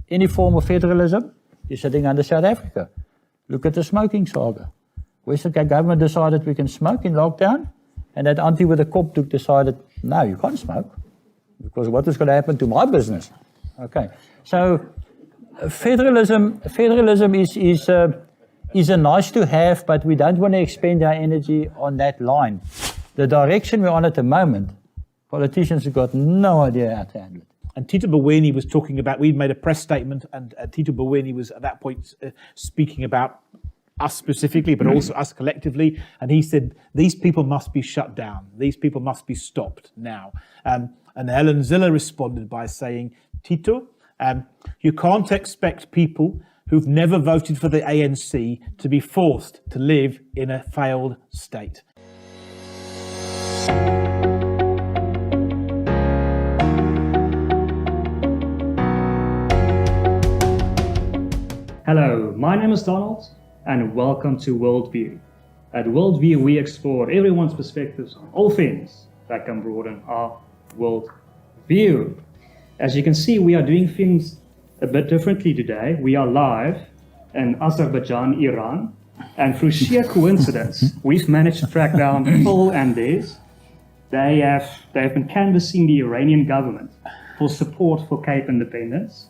any form of federalism is sitting under South Africa. Look at the smoking saga. Western Cape government decided we can smoke in lockdown, and that auntie with the kopdoek decided, no, you can't smoke, because what is going to happen to my business? Okay, so federalism is a nice to have, but we don't want to expend our energy on that line. The direction we're on at the moment, politicians have got no idea how to handle it. And Tito Mboweni was talking about, we'd made a press statement, and Tito Mboweni was at that point speaking about us specifically, but also us collectively. And he said, these people must be shut down. These people must be stopped now. And Helen Zille responded by saying, Tito, you can't expect people who've never voted for the ANC to be forced to live in a failed state. Hello, my name is Donald, and welcome to WorldView. At WorldView, we explore everyone's perspectives on all things that can broaden our worldview. As you can see, we are doing things a bit differently today. We are live in Azerbaijan, Iran, and through sheer coincidence, we've managed to track down Phil and Des. They have been canvassing the Iranian government for support for Cape independence.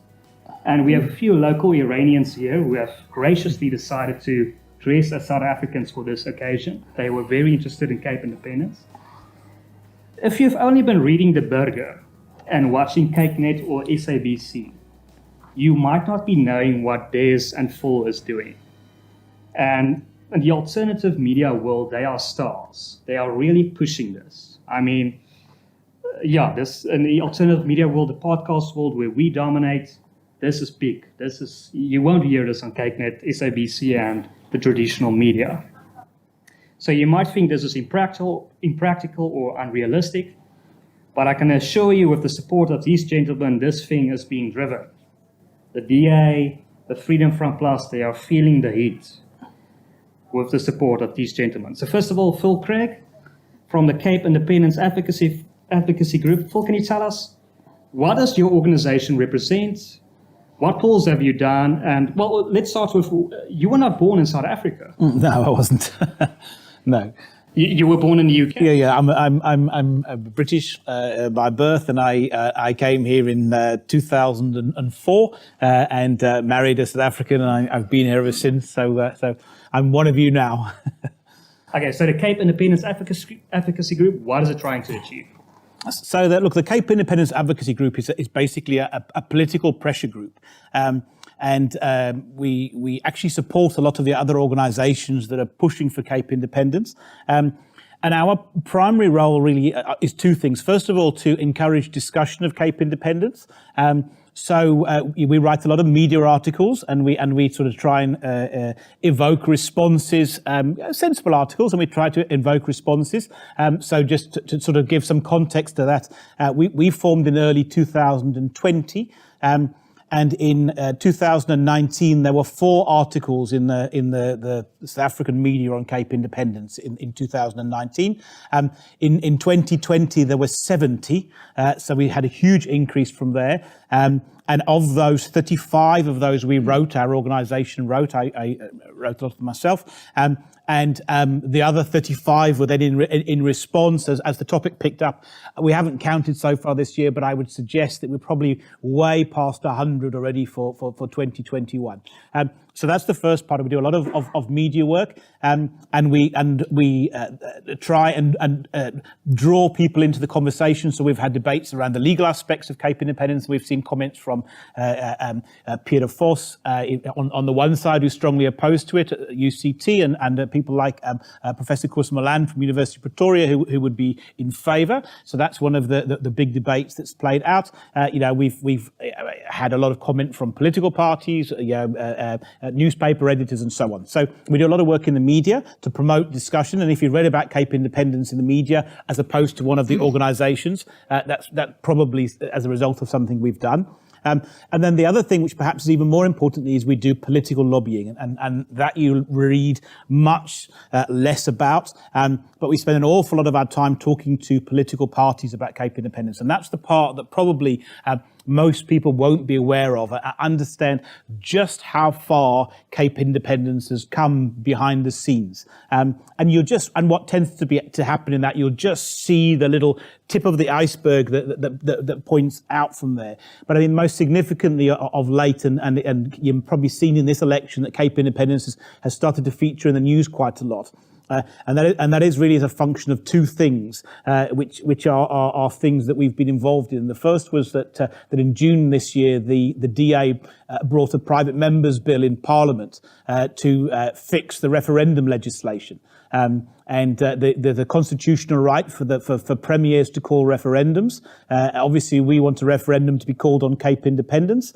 And we have a few local Iranians here who have graciously decided to dress as South Africans for this occasion. They were very interested in Cape independence. If you've only been reading The Burger and watching CakeNet or SABC, you might not be knowing what Des and Phil is doing. And in the alternative media world, they are stars. They are really pushing this. I mean, this in the alternative media world, the podcast world where we dominate, this is big. You won't hear this on CakeNet, SABC, and the traditional media. So you might think this is impractical or unrealistic, but I can assure you with the support of these gentlemen, this thing is being driven. The DA, the Freedom Front Plus, they are feeling the heat with the support of these gentlemen. So first of all, Phil Craig from the Cape Independence Advocacy Group. Phil, can you tell us, what does your organization represent? What polls have you done? And well, let's start with, you were not born in South Africa. No, I wasn't. No. You were born in the UK? Yeah. I'm British by birth, and I came here in 2004 and married a South African, and I've been here ever since. So I'm one of you now. Okay, so the Cape Independence Advocacy Group, what is it trying to achieve? So the Cape Independence Advocacy Group is basically a political pressure group. And we actually support a lot of the other organizations that are pushing for Cape independence. And our primary role really is two things. First of all, to encourage discussion of Cape independence. So we write a lot of media articles, and we sort of try and evoke responses, sensible articles, and we try to evoke responses. So just to sort of give some context to that, we formed in early 2020. And in 2019, there were 4 articles in the South African media on Cape independence in 2019. In 2020, there were 70. So we had a huge increase from there. And of those, 35 of those we wrote, our organization wrote. I wrote a lot of myself. And the other 35 were then in response as the topic picked up. We haven't counted so far this year, but I would suggest that we're probably way past 100 already for 2021. So that's the first part. We do a lot of media work, and we try and draw people into the conversation. So we've had debates around the legal aspects of Cape independence. We've seen comments from Peter Vos on the one side, who's strongly opposed to it, UCT, and people like Professor Koos Malan from University of Pretoria, who would be in favour. So that's one of the big debates that's played out. We've had a lot of comment from political parties, newspaper editors, and so on. So we do a lot of work in the media to promote discussion. And if you read about Cape independence in the media as opposed to one of the organisations, that probably as a result of something we've done. And then the other thing, which perhaps is even more importantly, is we do political lobbying, and that you read much less about. But we spend an awful lot of our time talking to political parties about Cape independence, and that's the part that probably most people won't be aware of, understand just how far Cape independence has come behind the scenes. And what tends to happen in that, you'll just see the little tip of the iceberg that points out from there. But I mean, most significantly of late, and you've probably seen in this election that Cape independence has started to feature in the news quite a lot. And that is really as a function of two things, which are things that we've been involved in. The first was that in June this year, the DA brought a private member's bill in Parliament to fix the referendum legislation. And the constitutional right for premiers to call referendums. Obviously, we want a referendum to be called on Cape independence.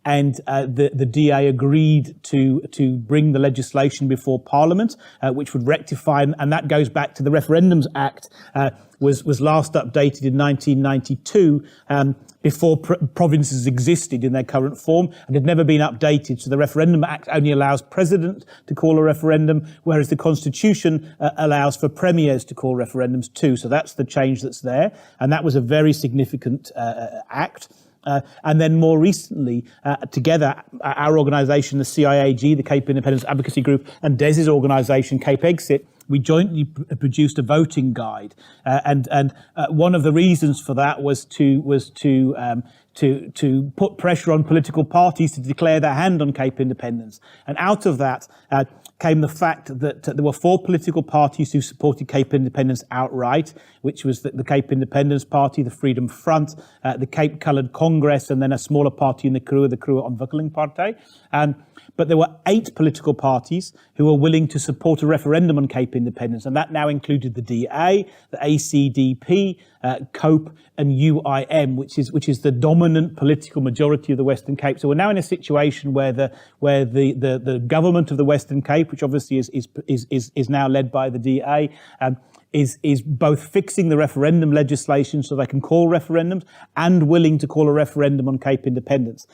And the DA agreed to bring the legislation before Parliament, which would rectify, and that goes back to the Referendums Act, was last updated in 1992, before provinces existed in their current form and had never been updated. So the Referendum Act only allows President to call a referendum, whereas the Constitution allows for premiers to call referendums too. So that's the change that's there, and that was a very significant act. And then more recently, together, our organisation, the CIAG, the Cape Independence Advocacy Group, and Des's organisation, CapeXit, we jointly produced a voting guide. And one of the reasons for that was to put pressure on political parties to declare their hand on Cape independence. And out of that came the fact that there were 4 political parties who supported Cape independence outright, which was the Cape Independence Party, the Freedom Front, the Cape Coloured Congress, and then a smaller party in the Kruger Ontwikkeling Partij. But there were 8 political parties who were willing to support a referendum on Cape independence, and that now included the DA, the ACDP, COPE, and UIM, which is the dominant political majority of the Western Cape. So we're now in a situation where the government of the Western Cape, which obviously is now led by the DA, is both fixing the referendum legislation so they can call referendums and willing to call a referendum on Cape independence.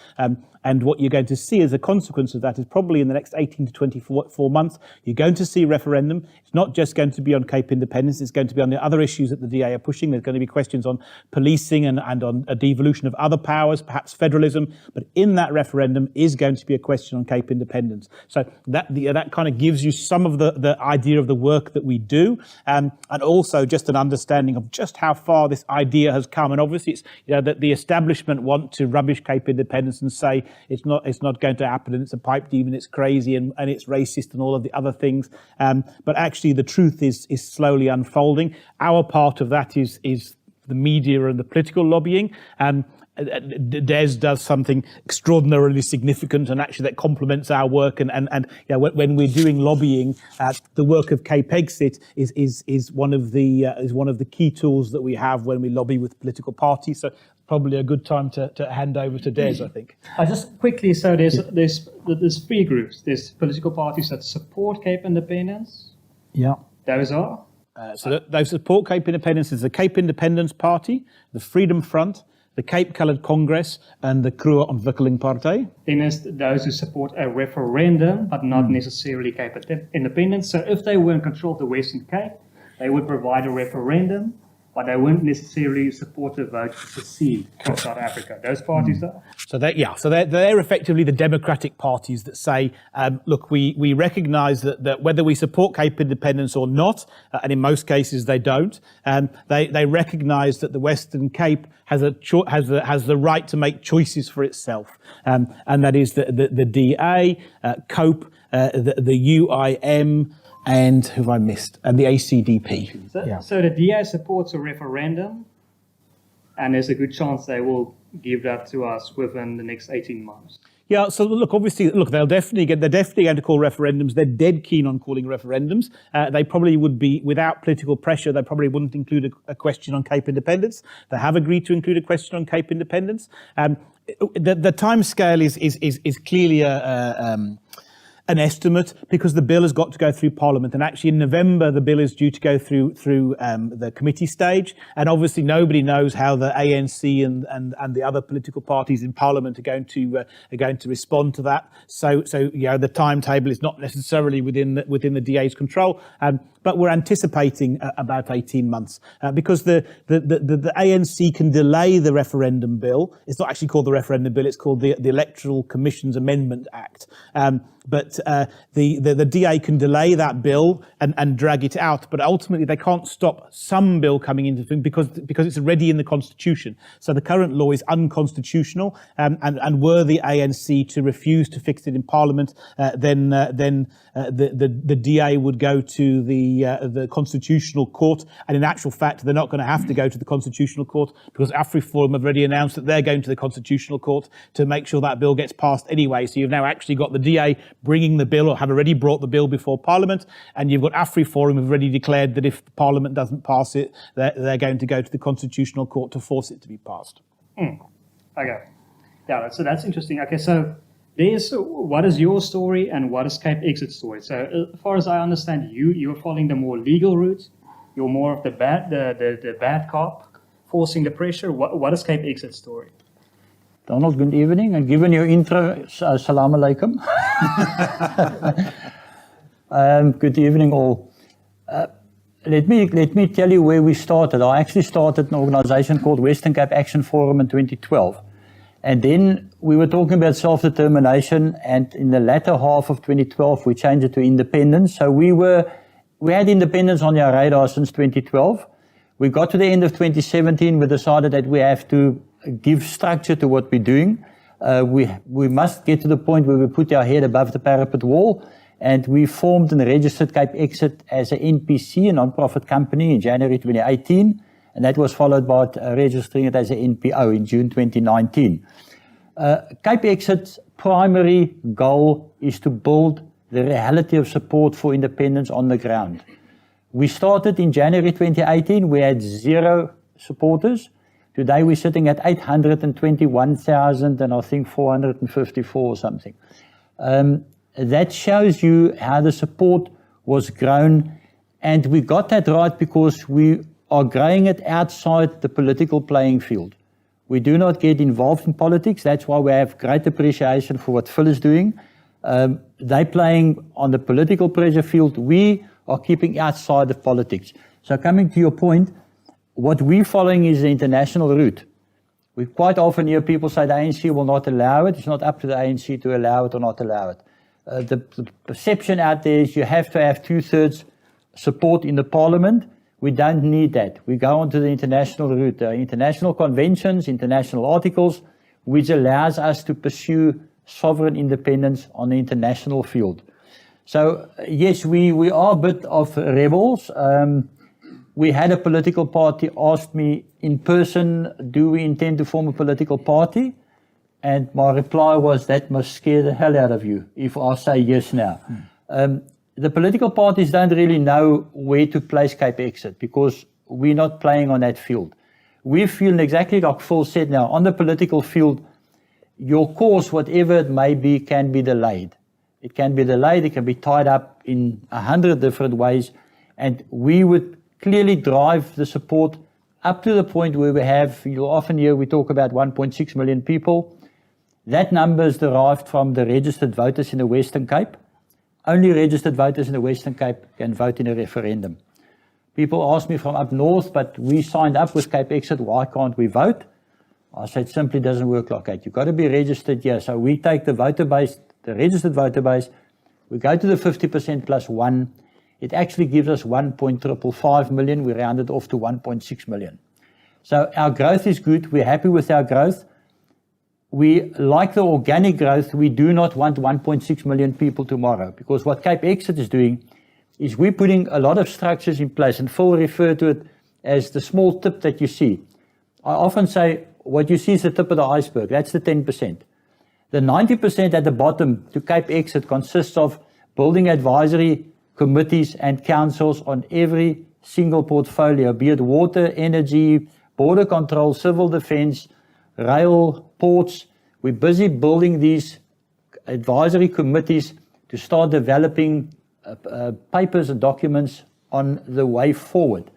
And what you're going to see as a consequence of that is probably in the next 18 to 24 months, you're going to see referendum. It's not just going to be on Cape independence, it's going to be on the other issues that the DA are pushing. There's going to be questions on policing and on a devolution of other powers, perhaps federalism. But in that referendum is going to be a question on Cape independence. So that kind of gives you some of the idea of the work that we do, and also just an understanding of just how far this idea has come. And obviously it's, that the establishment want to rubbish Cape independence and say it's not going to happen, and it's a pipe demon, it's crazy, and it's racist and all of the other things. But actually the truth is slowly unfolding. Our part of that is the media and the political lobbying. Des does something extraordinarily significant, and actually that complements our work. And when we're doing lobbying, the work of CapeXit is one of the key tools that we have when we lobby with political parties. So probably a good time to hand over to Des, I think. I just quickly, so there's 3 groups. There's political parties that support Cape independence. Yeah. Those are? So those support Cape independence is the Cape Independence Party, the Freedom Front, the Cape Coloured Congress, and the Kruger Ontwikkeling Partij. Then there's those who support a referendum, but not necessarily Cape independence. So if they were in control of the Western Cape, they would provide a referendum, but they wouldn't necessarily support a vote to secede from South Africa. Those parties are? So they're effectively the democratic parties that say, look, we recognise that whether we support Cape independence or not, and in most cases they don't, they recognise that the Western Cape has the right to make choices for itself, and that is the DA, COPE, the UIM, and who have I missed? And the ACDP. So the DA supports a referendum, and there's a good chance they will give that to us within the next 18 months. Yeah, so they're definitely going to call referendums. They're dead keen on calling referendums. They probably would be, without political pressure, they probably wouldn't include a question on Cape independence. They have agreed to include a question on Cape independence. The timescale is clearly an estimate because the bill has got to go through Parliament, and actually in November the bill is due to go through the committee stage, and obviously nobody knows how the ANC and the other political parties in Parliament are going to respond to that. So the timetable is not necessarily within the DA's control, but we're anticipating about 18 months because the ANC can delay the referendum bill. It's not actually called the referendum bill; it's called the Electoral Commission's Amendment Act. But the DA can delay that bill and drag it out, but ultimately they can't stop some bill coming into thing because it's already in the Constitution. So the current law is unconstitutional, and were the ANC to refuse to fix it in Parliament, then the DA would go to the Constitutional Court, and in actual fact they're not going to have to go to the Constitutional Court because AfriForum have already announced that they're going to the Constitutional Court to make sure that bill gets passed anyway. So you've now actually got the DA bringing the bill, or have already brought the bill before Parliament, and you've got AfriForum who've already declared that if Parliament doesn't pass it, they're going to go to the Constitutional Court to force it to be passed. Okay. Yeah, so that's interesting. Okay, so there's what is your story and what is CapeXit's story? So as far as I understand, you're following the more legal route. You're more of the bad cop, forcing the pressure. What is CapeXit's story? Donald, good evening, and given your intro, salam alaikum. Good evening all. Let me tell you where we started. I actually started an organization called Western Cape Action Forum in 2012. And then we were talking about self-determination, and in the latter half of 2012, we changed it to independence. So we had independence on our radar since 2012. We got to the end of 2017, we decided that we have to give structure to what we're doing. We must get to the point where we put our head above the parapet wall, and we formed and registered CapeXit as an NPC, a non-profit company, in January 2018, and that was followed by registering it as an NPO in June 2019. CapeXit's primary goal is to build the reality of support for independence on the ground. We started in January 2018, we had 0 supporters. Today we're sitting at 821,000 and I think 454 or something. That shows you how the support was grown, and we got that right because we are growing it outside the political playing field. We do not get involved in politics. That's why we have great appreciation for what Phil is doing. They're playing on the political pressure field. We are keeping outside of politics. So coming to your point, what we're following is the international route. We quite often hear people say the ANC will not allow it. It's not up to the ANC to allow it or not allow it. The perception out there is you have to have 2/3 support in the Parliament. We don't need that. We go on to the international route, international conventions, international articles, which allows us to pursue sovereign independence on the international field. So yes, we are a bit of rebels. We had a political party ask me in person, do we intend to form a political party? And my reply was, that must scare the hell out of you if I say yes now. The political parties don't really know where to place CapeXit because we're not playing on that field. We're feeling exactly like Phil said now, on the political field, your cause, whatever it may be, can be delayed. It can be delayed, it can be tied up in 100 different ways, and we would clearly drive the support up to the point where we have, you'll often hear we talk about 1.6 million people. That number is derived from the registered voters in the Western Cape. Only registered voters in the Western Cape can vote in a referendum. People ask me from up north, but we signed up with CapeXit, why can't we vote? I said, simply doesn't work like that. You've got to be registered here. So we take the voter base, the registered voter base, we go to the 50% plus 1. It actually gives us 1.555 million. We round it off to 1.6 million. So our growth is good. We're happy with our growth. We like the organic growth. We do not want 1.6 million people tomorrow, because what CapeXit is doing is we're putting a lot of structures in place, and Phil referred to it as the small tip that you see. I often say what you see is the tip of the iceberg. That's the 10%. The 90% at the bottom to CapeXit consists of building advisory committees and councils on every single portfolio, be it water, energy, border control, civil defense, rail, ports. We're busy building these advisory committees to start developing papers and documents on the way forward.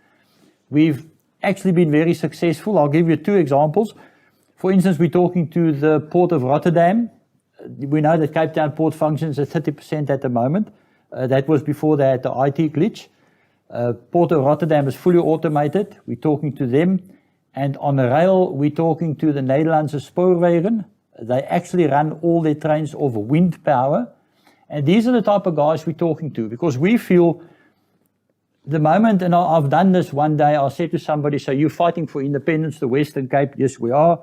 We've actually been very successful. I'll give you 2 examples. For instance, we're talking to the Port of Rotterdam. We know that Cape Town port functions at 30% at the moment. That was before they had the IT glitch. Port of Rotterdam is fully automated. We're talking to them. And on the rail, we're talking to the Nederlandse Spoorwegen. They actually run all their trains off wind power. And these are the type of guys we're talking to, because we feel the moment, and I've done this one day, I said to somebody, so you're fighting for independence, the Western Cape? Yes, we are.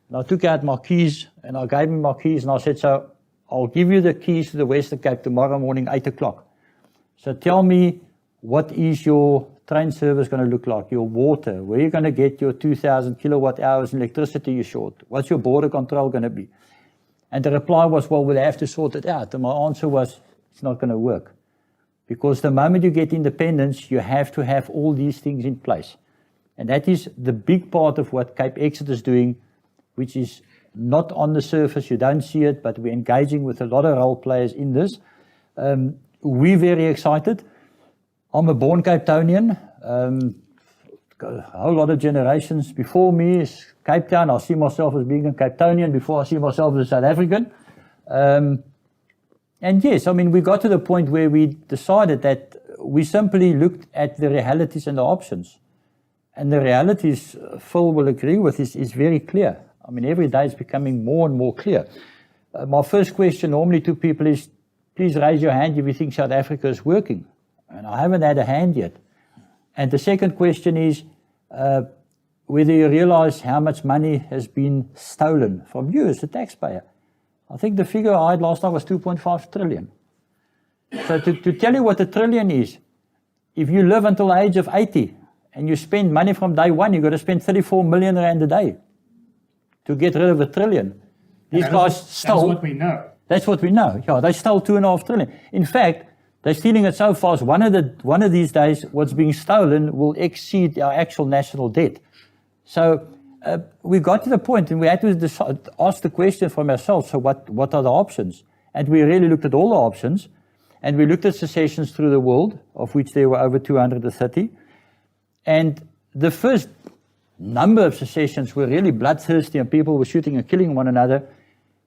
And I took out my keys, and I gave him my keys, and I said, so I'll give you the keys to the Western Cape tomorrow morning, 8 o'clock. So tell me, what is your train service going to look like? Your water? Where are you going to get your 2,000 kilowatt hours in electricity you're short? What's your border control going to be? And the reply was, well, we'll have to sort it out. And my answer was, it's not going to work. Because the moment you get independence, you have to have all these things in place. And that is the big part of what CapeXit is doing, which is not on the surface. You don't see it, but we're engaging with a lot of role players in this. We're very excited. I'm a born Cape Townian. A whole lot of generations before me is Cape Town. I see myself as being a Cape Townian before I see myself as a South African. And yes, I mean, we got to the point where we decided that we simply looked at the realities and the options. And the realities, Phil will agree with, is very clear. I mean, every day it's becoming more and more clear. My first question normally to people is, please raise your hand if you think South Africa is working. And I haven't had a hand yet. And the second question is whether you realize how much money has been stolen from you as a taxpayer. I think the figure I had last night was 2.5 trillion. So to tell you what a trillion is, if you live until the age of 80 and you spend money from day one, you've got to spend 34 million rand a day to get rid of a trillion. These guys stole. That's what we know. That's what we know. Yeah, they stole 2.5 trillion. In fact, they're stealing it so fast. One of these days, what's being stolen will exceed our actual national debt. So we got to the point, and we had to ask the question from ourselves: so what are the options? And we really looked at all the options, and we looked at secessions through the world, of which there were over 230. And the first number of secessions were really bloodthirsty, and people were shooting and killing one another.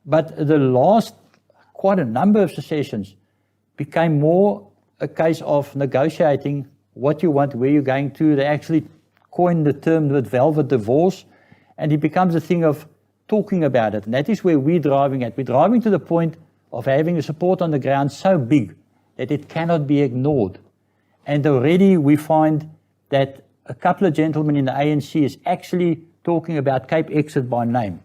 But the last, quite a number of secessions became more a case of negotiating what you want, where you're going to. They actually coined the term the velvet divorce, and it becomes a thing of talking about it. And that is where we're driving at. We're driving to the point of having the support on the ground so big that it cannot be ignored. And already we find that a couple of gentlemen in the ANC is actually talking about CapeXit by name.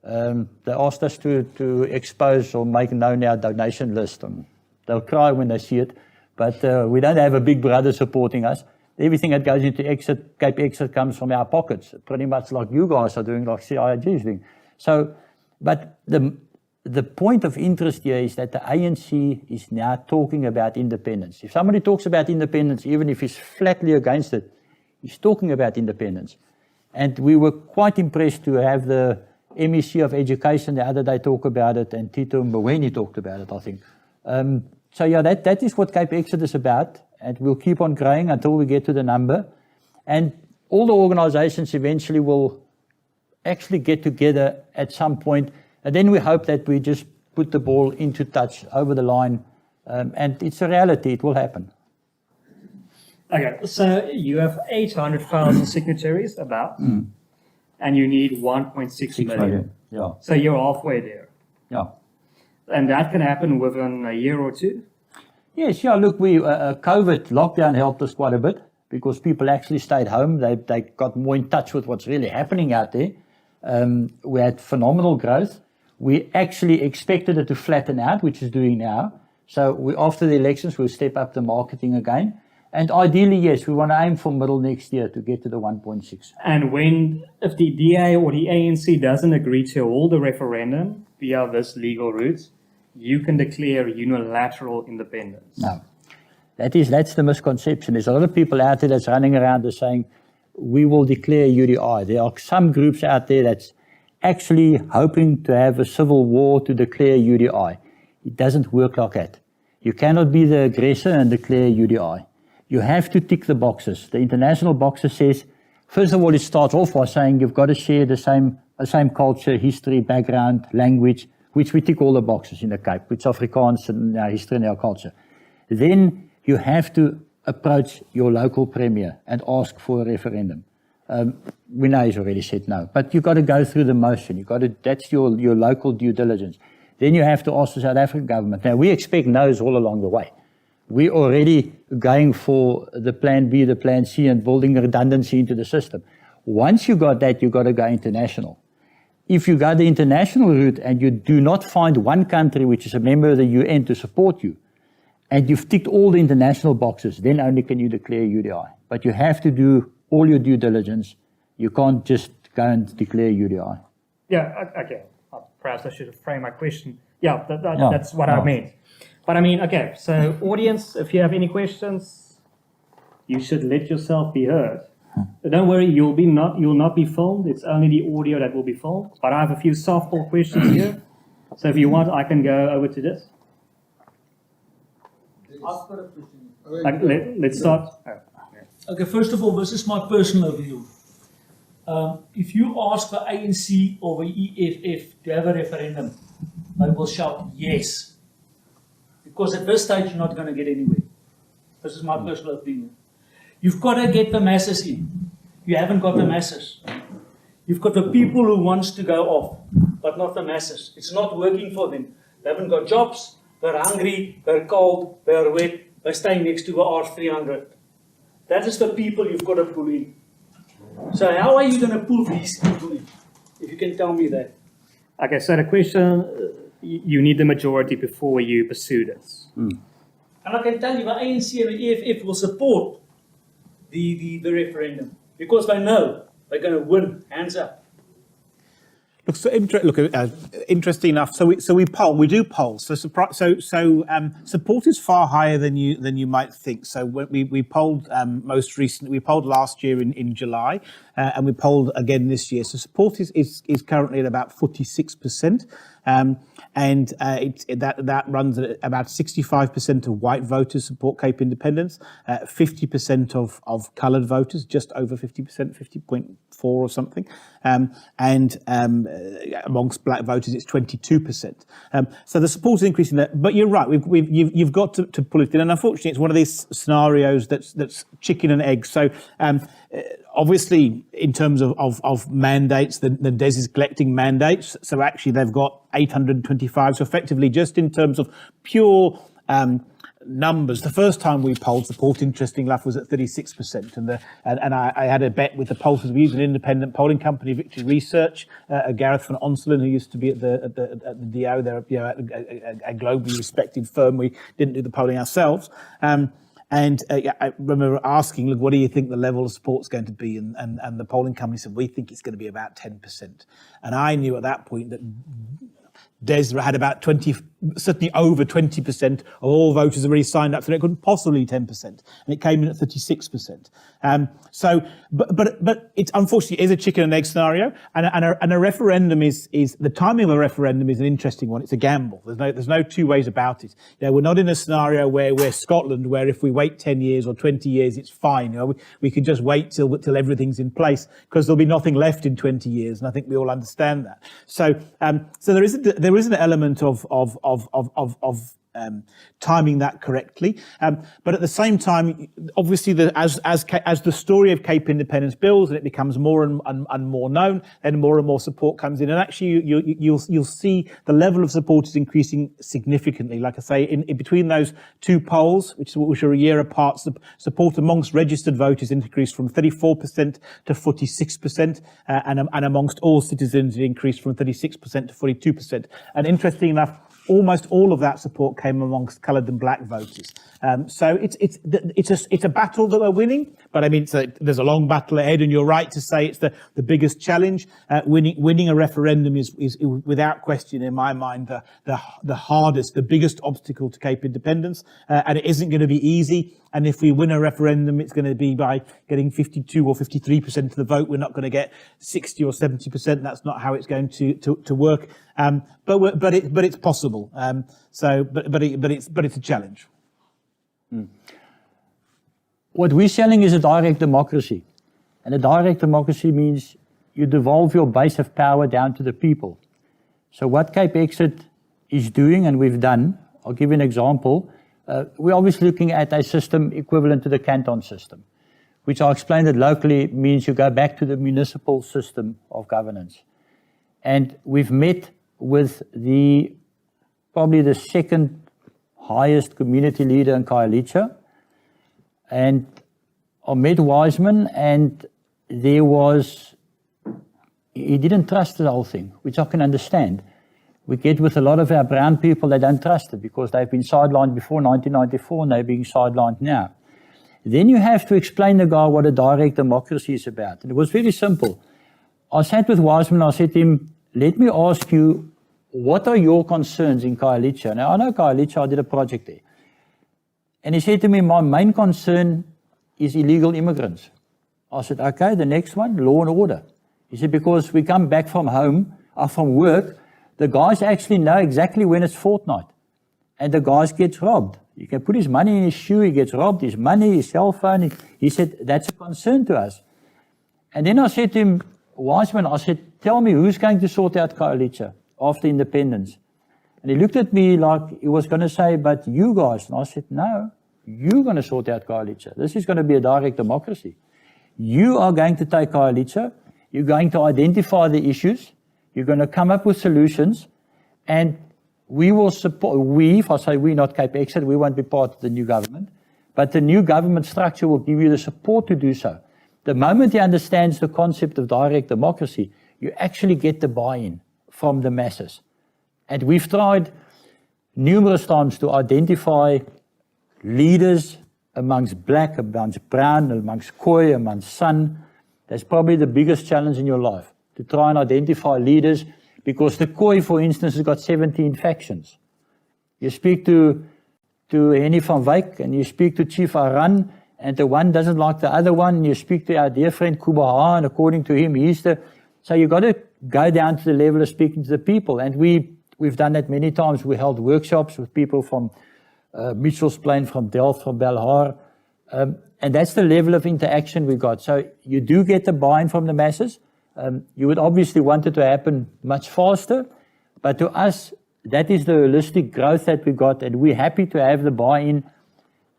They asked us to expose or make known our donation list. They'll cry when they see it, but we don't have a big brother supporting us. Everything that goes into CapeXit comes from our pockets, pretty much like you guys are doing, like CIAG is doing. So, but the point of interest here is that the ANC is now talking about independence. If somebody talks about independence, even if he's flatly against it, he's talking about independence. And we were quite impressed to have the MEC of Education the other day talk about it, and Tito Mboweni talked about it, I think. So yeah, that is what CapeXit is about, and we'll keep on growing until we get to the number. And all the organizations eventually will actually get together at some point, and then we hope that we just put the ball into touch, over the line, and it's a reality, it will happen. Okay, so you have 800,000 signatories about, and you need 1.6 million. Yeah. So you're halfway there. Yeah. And that can happen within a year or two? Yes, yeah, look, COVID lockdown helped us quite a bit because people actually stayed home. They got more in touch with what's really happening out there. We had phenomenal growth. We actually expected it to flatten out, which is doing now. So after the elections, we'll step up the marketing again. And ideally, yes, we want to aim for middle next year to get to the 1.6. And if the DA or the ANC doesn't agree to hold a referendum via this legal route, you can declare unilateral independence. No, that's the misconception. There's a lot of people out there that's running around and saying, we will declare UDI. There are some groups out there that's actually hoping to have a civil war to declare UDI. It doesn't work like that. You cannot be the aggressor and declare UDI. You have to tick the boxes. The international boxes says, first of all, it starts off by saying you've got to share the same culture, history, background, language, which we tick all the boxes in the Cape, which Afrikaans and our history and our culture. Then you have to approach your local premier and ask for a referendum. René's already said no, but you've got to go through the motion. That's your local due diligence. Then you have to ask the South African government. Now, we expect no's all along the way. We're already going for the plan B, the plan C, and building redundancy into the system. Once you got that, you've got to go international. If you go the international route and you do not find one country which is a member of the UN to support you, and you've ticked all the international boxes, then only can you declare UDI. But you have to do all your due diligence. You can't just go and declare UDI. Yeah, okay. Perhaps I should have framed my question. Yeah, that's what I meant. But I mean, okay, so audience, if you have any questions, you should let yourself be heard. Don't worry, you'll not be filmed. It's only the audio that will be filmed. But I have a few softball questions here. So if you want, I can go over to this. Let's start. Okay, first of all, this is my personal view. If you ask the ANC or the EFF to have a referendum, they will shout yes. Because at this stage, you're not going to get anywhere. This is my personal opinion. You've got to get the masses in. You haven't got the masses. You've got the people who wants to go off, but not the masses. It's not working for them. They haven't got jobs. They're hungry. They're cold. They're wet. They're staying next to a R300. That is the people you've got to pull in. So how are you going to pull these people in? If you can tell me that. Okay, so the question, you need the majority before you pursue this. And I can tell you the ANC and the EFF will support the referendum because they know they're going to win, hands up. Interesting enough. So we poll. We do polls. So support is far higher than you might think. So when we polled most recently, we polled last year in July, and we polled again this year. So support is currently at about 46%. And that runs at about 65% of white voters support Cape independence, 50% of coloured voters, just over 50%, 50.4 or something, and amongst black voters it's 22%. So the support is increasing there. But you're right, you've got to pull it in, and unfortunately it's one of these scenarios that's chicken and egg. So obviously, in terms of mandates, the DES is collecting mandates. So actually, they've got 825. So effectively, just in terms of pure numbers, the first time we polled support, interesting enough, was at 36%. And I had a bet with the pollsters. We use an independent polling company, Victory Research, Gareth van Onselen, who used to be at the DO. They're a globally respected firm. We didn't do the polling ourselves. I remember asking, look, what do you think the level of support is going to be? And the polling company said, we think it's going to be about 10%. And I knew at that point that DES had about 20, certainly over 20% of all voters already signed up, so it couldn't possibly be 10%. And it came in at 36%. But it's unfortunately is a chicken and egg scenario. And a referendum is the timing of a referendum is an interesting one. It's a gamble. There's no two ways about it. You know, we're not in a scenario where we're Scotland, where if we wait 10 years or 20 years, it's fine. You know, we can just wait till everything's in place, because there'll be nothing left in 20 years. And I think we all understand that. So there is an element of timing that correctly, but at the same time, obviously, as the story of Cape independence builds and it becomes more and more known, then more and more support comes in, and actually you'll see the level of support is increasing significantly. Like I say, in between those two polls, which are a year apart, support amongst registered voters increased from 34% to 46%, and amongst all citizens it increased from 36% to 42%. And interesting enough, almost all of that support came amongst coloured and black voters. So it's a battle that we're winning, but I mean, there's a long battle ahead, and you're right to say it's the biggest challenge. Winning a referendum is without question, in my mind, the hardest, the biggest obstacle to Cape independence, and it isn't going to be easy. And if we win a referendum, it's going to be by getting 52 or 53% of the vote. We're not going to get 60 or 70%. That's not how it's going to work. But it's possible. possible. But it's a challenge. What we're selling is a direct democracy. And a direct democracy means you devolve your base of power down to the people. So what CapeXit is doing, and we've done, I'll give you an example. We're obviously looking at a system equivalent to the canton system, which I'll explain that locally means you go back to the municipal system of governance. And we've met with probably the second highest community leader in Khayelitsha. And I met Wiseman, and he didn't trust the whole thing, which I can understand. We get with a lot of our brown people, they don't trust it because they've been sidelined before 1994 and they're being sidelined now. Then you have to explain to the guy what a direct democracy is about. And it was very simple. I sat with Wiseman, I said to him, let me ask you, what are your concerns in Khayelitsha? Now, I know Khayelitsha, I did a project there. And he said to me, my main concern is illegal immigrants. I said, okay, the next one, law and order. He said, because we come back from from work, the guys actually know exactly when it's fortnight. And the guys gets robbed. You can put his money in his shoe, he gets robbed, his money, his cell phone. He said, that's a concern to us. And then I said to him, Wiseman, I said, tell me, who's going to sort out Khayelitsha after independence? And he looked at me like he was going to say, but you guys. And I said, no, you're going to sort out Khayelitsha. This is going to be a direct democracy. You are going to take Khayelitsha. You're going to identify the issues. You're going to come up with solutions. And we will support, if I say we, not CapeXit, we won't be part of the new government. But the new government structure will give you the support to do so. The moment he understands the concept of direct democracy, you actually get the buy-in from the masses. And we've tried numerous times to identify leaders amongst black, amongst brown, amongst Khoi, amongst San. That's probably the biggest challenge in your life, to try and identify leaders, because the Khoi, for instance, has got 17 factions. You speak to Henny van Wyk and you speak to Chief Aran, and the one doesn't like the other one. You speak to our dear friend Kubaha, and according to him, he's the... So you've got to go down to the level of speaking to the people. And we've done that many times. We held workshops with people from Mitchell's Plain, from Delft, from Belhar. And that's the level of interaction we got. So you do get the buy-in from the masses. You would obviously want it to happen much faster. But to us, that is the holistic growth that we got. And we're happy to have the buy-in.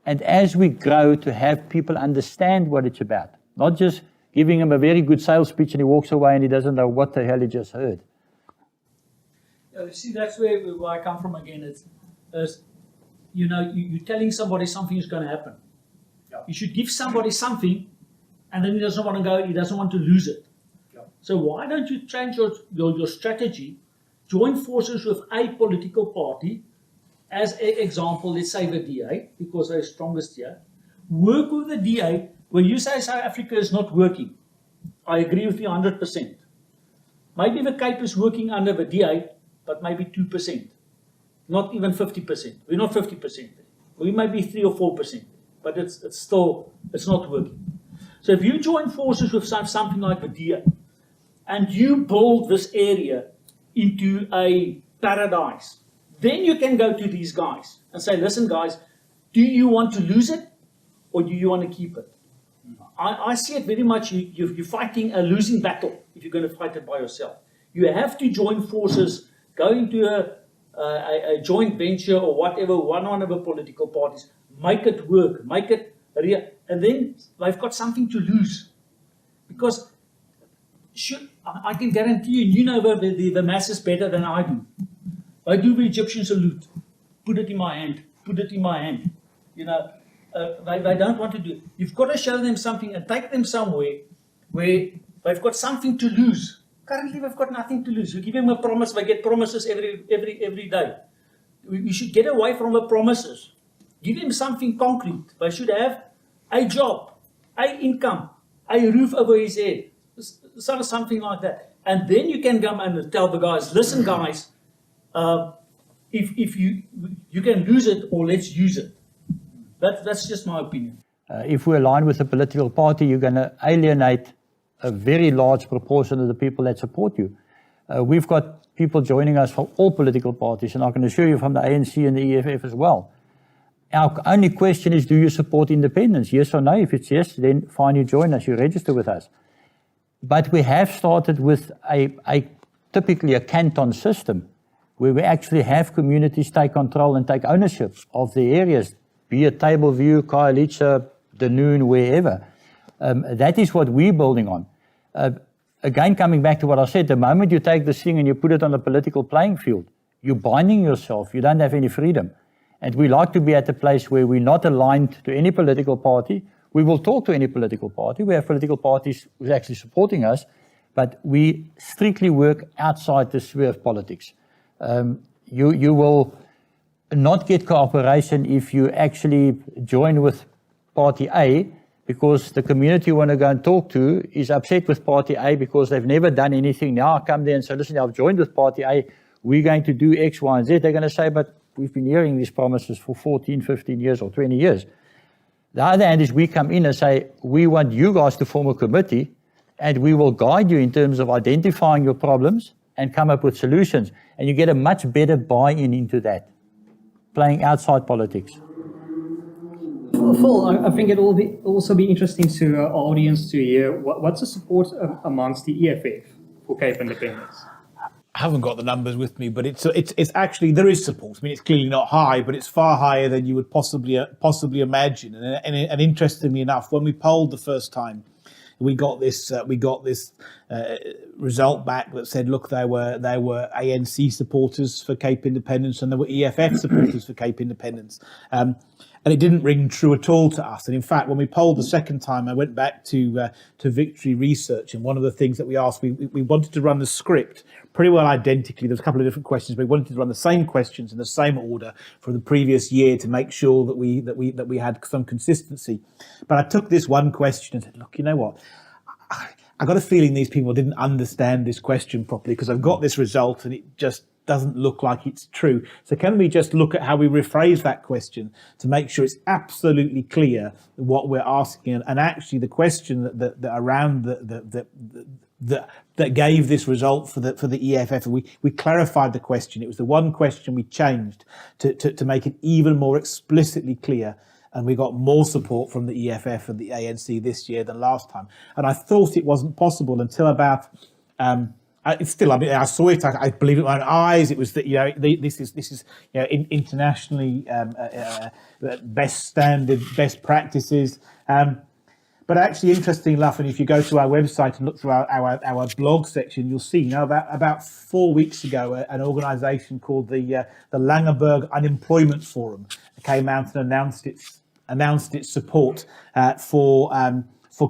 And as we grow, to have people understand what it's about. Not just giving him a very good sales pitch and he walks away and he doesn't know what the hell he just heard. See, that's where I come from again. It's you're telling somebody something is going to happen. Yeah. You should give somebody something, and then he doesn't want to go, he doesn't want to lose it. Yeah. So why don't you change your strategy, join forces with a political party, as an example, let's say the DA, because they're strongest here. Work with the DA. When you say South Africa is not working, I agree with you 100%. Maybe the Cape is working under the DA, but maybe 2%. Not even 50%. We're not 50%. We might be 3 or 4%, but it's not working. So if you join forces with something like the DA, and you build this area into a paradise, then you can go to these guys and say, listen guys, do you want to lose it or do you want to keep it? I see it very much, you're fighting a losing battle if you're going to fight it by yourself. You have to join forces, go into a joint venture or whatever, one of the political parties, make it work, make it real, and then they've got something to lose. Because I can guarantee you know the masses better than I do. I do the Egyptian salute, put it in my hand, put it in my hand. You know, they don't want to do it. You've got to show them something and take them somewhere where they've got something to lose. Currently, we've got nothing to lose. We give them a promise. They get promises every day. We should get away from the promises. Give them something concrete. They should have a job, a income, a roof over his head, sort of something like that. And then you can come and tell the guys, listen, guys, if you can lose it or let's use it. That's just my opinion. If we align with a political party, you're going to alienate a very large proportion of the people that support you. We've got people joining us from all political parties, and I can assure you from the ANC and the EFF as well. Our only question is, do you support independence? Yes or no? If it's yes, then fine, you join us, you register with us. But we have started with typically a canton system, where we actually have communities take control and take ownership of the areas, be it Tableview, Khayelitsha, Dunoon, wherever. That is what we're building on. Again, coming back to what I said, the moment you take this thing and you put it on a political playing field, you're binding yourself, you don't have any freedom. And we like to be at a place where we're not aligned to any political party. We will talk to any political party. We have political parties who are actually supporting us, but we strictly work outside the sphere of politics. You will not get cooperation if you actually join with Party A, because the community you want to go and talk to is upset with Party A because they've never done anything. Now I come there and say, listen, I've joined with Party A, we're going to do X, Y, and Z. They're going to say, but we've been hearing these promises for 14, 15 years or 20 years. The other hand is we come in and say, we want you guys to form a committee and we will guide you in terms of identifying your problems and come up with solutions. And you get a much better buy-in into that, playing outside politics. Phil, I think it will also be interesting to our audience to hear what's the support amongst the EFF for Cape independence? I haven't got the numbers with me, but it's actually, there is support. I mean, it's clearly not high, but it's far higher than you would possibly imagine. And interestingly enough, when we polled the first time, we got this result back that said, look, there were ANC supporters for Cape independence and there were EFF supporters for Cape independence. And it didn't ring true at all to us. And in fact, when we polled the second time, I went back to Victory Research, and one of the things that we asked, we wanted to run the script pretty well identically. There's a couple of different questions, but we wanted to run the same questions in the same order from the previous year to make sure that we had some consistency. But I took this one question and said, look, you know what? I got a feeling these people didn't understand this question properly, because I've got this result and it just doesn't look like it's true. So can we just look at how we rephrase that question to make sure it's absolutely clear what we're asking? And actually the question that around that gave this result for the EFF, we clarified the question. It was the one question we changed to make it even more explicitly clear. And we got more support from the EFF and the ANC this year than last time. And I thought it wasn't possible until about, I saw it. I believe it with my own eyes. It was that this is internationally best standard, best practices. But actually, interesting enough, and if you go to our website and look through our blog section, you'll see about 4 weeks ago, an organisation called the Langeberg Unemployment Forum came out and announced its support for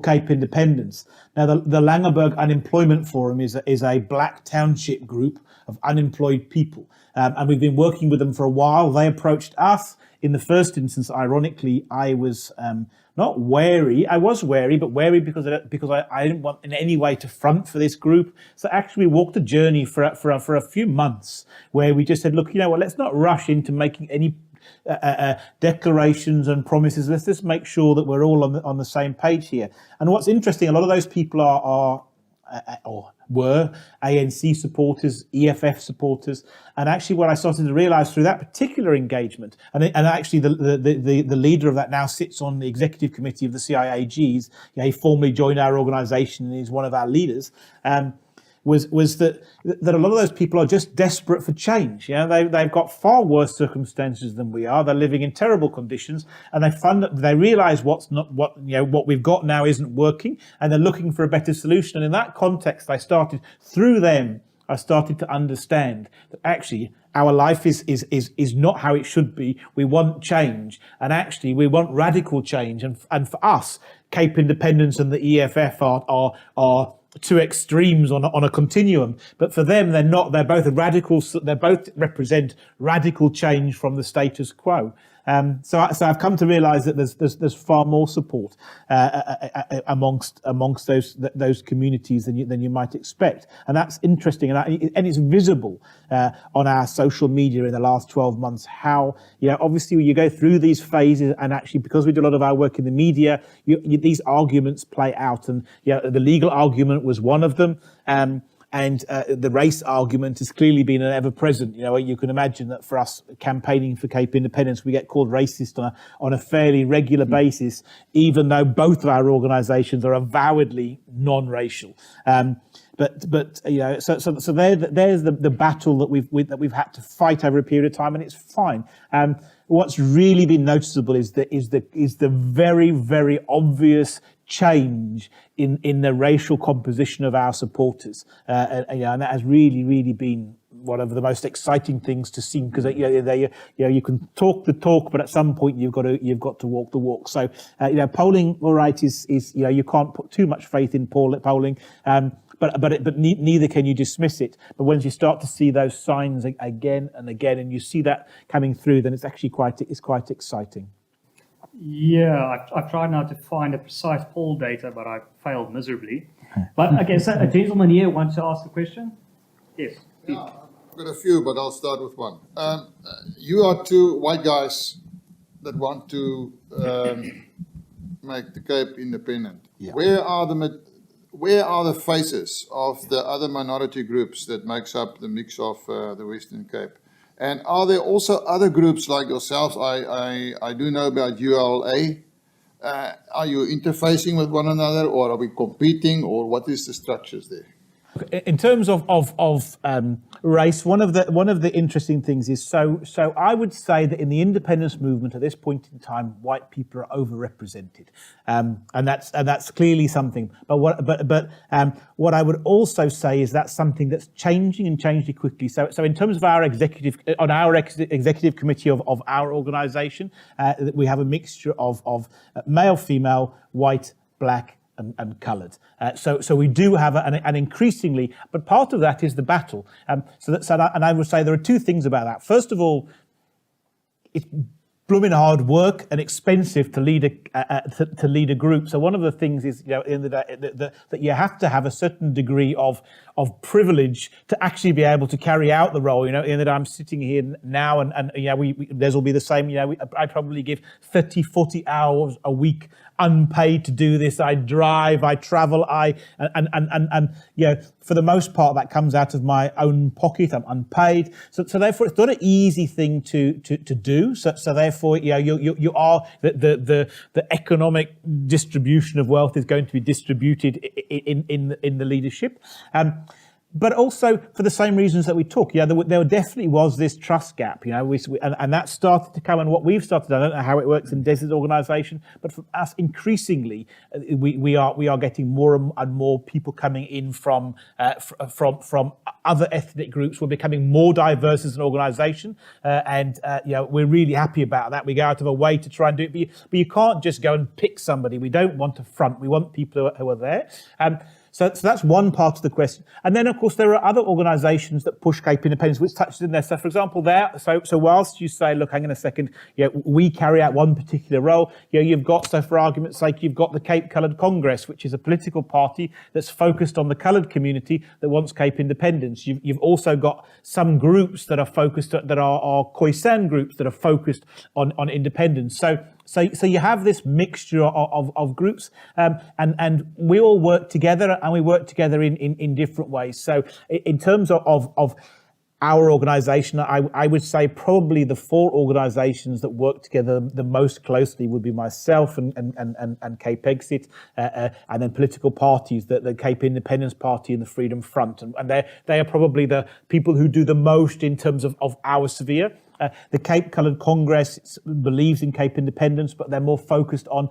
Cape independence. Now, the Langeberg Unemployment Forum is a black township group of unemployed people, and we've been working with them for a while. They approached us in the first instance. Ironically, I was not wary. I was wary, but wary because I didn't want in any way to front for this group. So actually, we walked a journey for a few months where we just said, look, you know what? Let's not rush into making any declarations and promises. Let's just make sure that we're all on the same page here. And what's interesting, a lot of those people were ANC supporters, EFF supporters, and actually what I started to realise through that particular engagement, and actually the leader of that now sits on the executive committee of the CIAGs. He formally joined our organisation and is one of our leaders. Was that a lot of those people are just desperate for change. They've got far worse circumstances than we are. They're living in terrible conditions, and they realise what we've got now isn't working, and they're looking for a better solution. And in that context, I started to understand that actually our life is not how it should be. We want change, and actually we want radical change. And for us, Cape independence and the EFF are two extremes on a continuum, but for them they're not. They're both radical. They both represent radical change from the status quo. So I've come to realise that there's far more support amongst those communities than you might expect, and that's interesting, and it's visible on our social media in the last 12 months. How obviously when you go through these phases, and actually because we do a lot of our work in the media, these arguments play out, and the legal argument was one of them. And the race argument has clearly been an ever-present. You know, you can imagine that for us campaigning for Cape independence, we get called racist on a fairly regular basis, even though both of our organisations are avowedly non-racial. But you know, so there's the battle that we've had to fight over a period of time, and it's fine. What's really been noticeable is the very, very obvious change in the racial composition of our supporters, and that has really been one of the most exciting things to see, because you can talk the talk, but at some point you've got to walk the walk. So polling, all right, is you can't put too much faith in polling. But neither can you dismiss it. But once you start to see those signs again and again, and you see that coming through, then it's actually quite exciting. Yeah, I tried now to find a precise poll data, but I failed miserably. But okay, so a gentleman here wants to ask a question. Yes. Yeah, I've got a few, but I'll start with one. You are two white guys that want to make the Cape independent. Yeah. Where are the faces of the other minority groups that makes up the mix of the Western Cape? And are there also other groups like yourselves? I do know about ULA. Are you interfacing with one another, or are we competing, or what is the structures there? In terms of race, one of the interesting things is so I would say that in the independence movement at this point in time, white people are overrepresented, and that's clearly something. But what I would also say is that's something that's changing and changing quickly. So in terms of our executive committee of our organisation, we have a mixture of male, female, white, black, and coloured. So we do have an increasingly, but part of that is the battle. And I would say there are two things about that. First of all, it's blooming hard work and expensive to lead a group. So one of the things is, in the day, that you have to have a certain degree of privilege to actually be able to carry out the role. In that I'm sitting here now, and theirs will be the same. I probably give 30, 40 hours a week unpaid to do this. I drive, I travel, and for the most part that comes out of my own pocket. I'm unpaid, so therefore it's not an easy thing to do. So therefore, you are the economic distribution of wealth is going to be distributed in the leadership. But also for the same reasons that we talk, there definitely was this trust gap, and that started to come. And what we've started, I don't know how it works in Des's organisation, but for us, increasingly, we are getting more and more people coming in from other ethnic groups. We're becoming more diverse as an organisation, and we're really happy about that. We go out of our way to try and do it, but you can't just go and pick somebody. We don't want to front. We want people who are there. So that's one part of the question. And then, of course, there are other organisations that push Cape independence, which touches in there. So, for example, so whilst you say, look, hang on a second, we carry out one particular role, you've got, so for argument's sake, you've got the Cape Coloured Congress, which is a political party that's focused on the coloured community that wants Cape independence. You've also got some groups that are focused, that are Khoisan groups that are focused on independence. So you have this mixture of groups, and we all work together, and we work together in different ways. So in terms of our organisation, I would say probably the four organisations that work together the most closely would be myself and CapeXit, and then political parties, the Cape Independence Party and the Freedom Front, and they are probably the people who do the most in terms of our sphere. The Cape Coloured Congress believes in Cape independence, but they're more focused on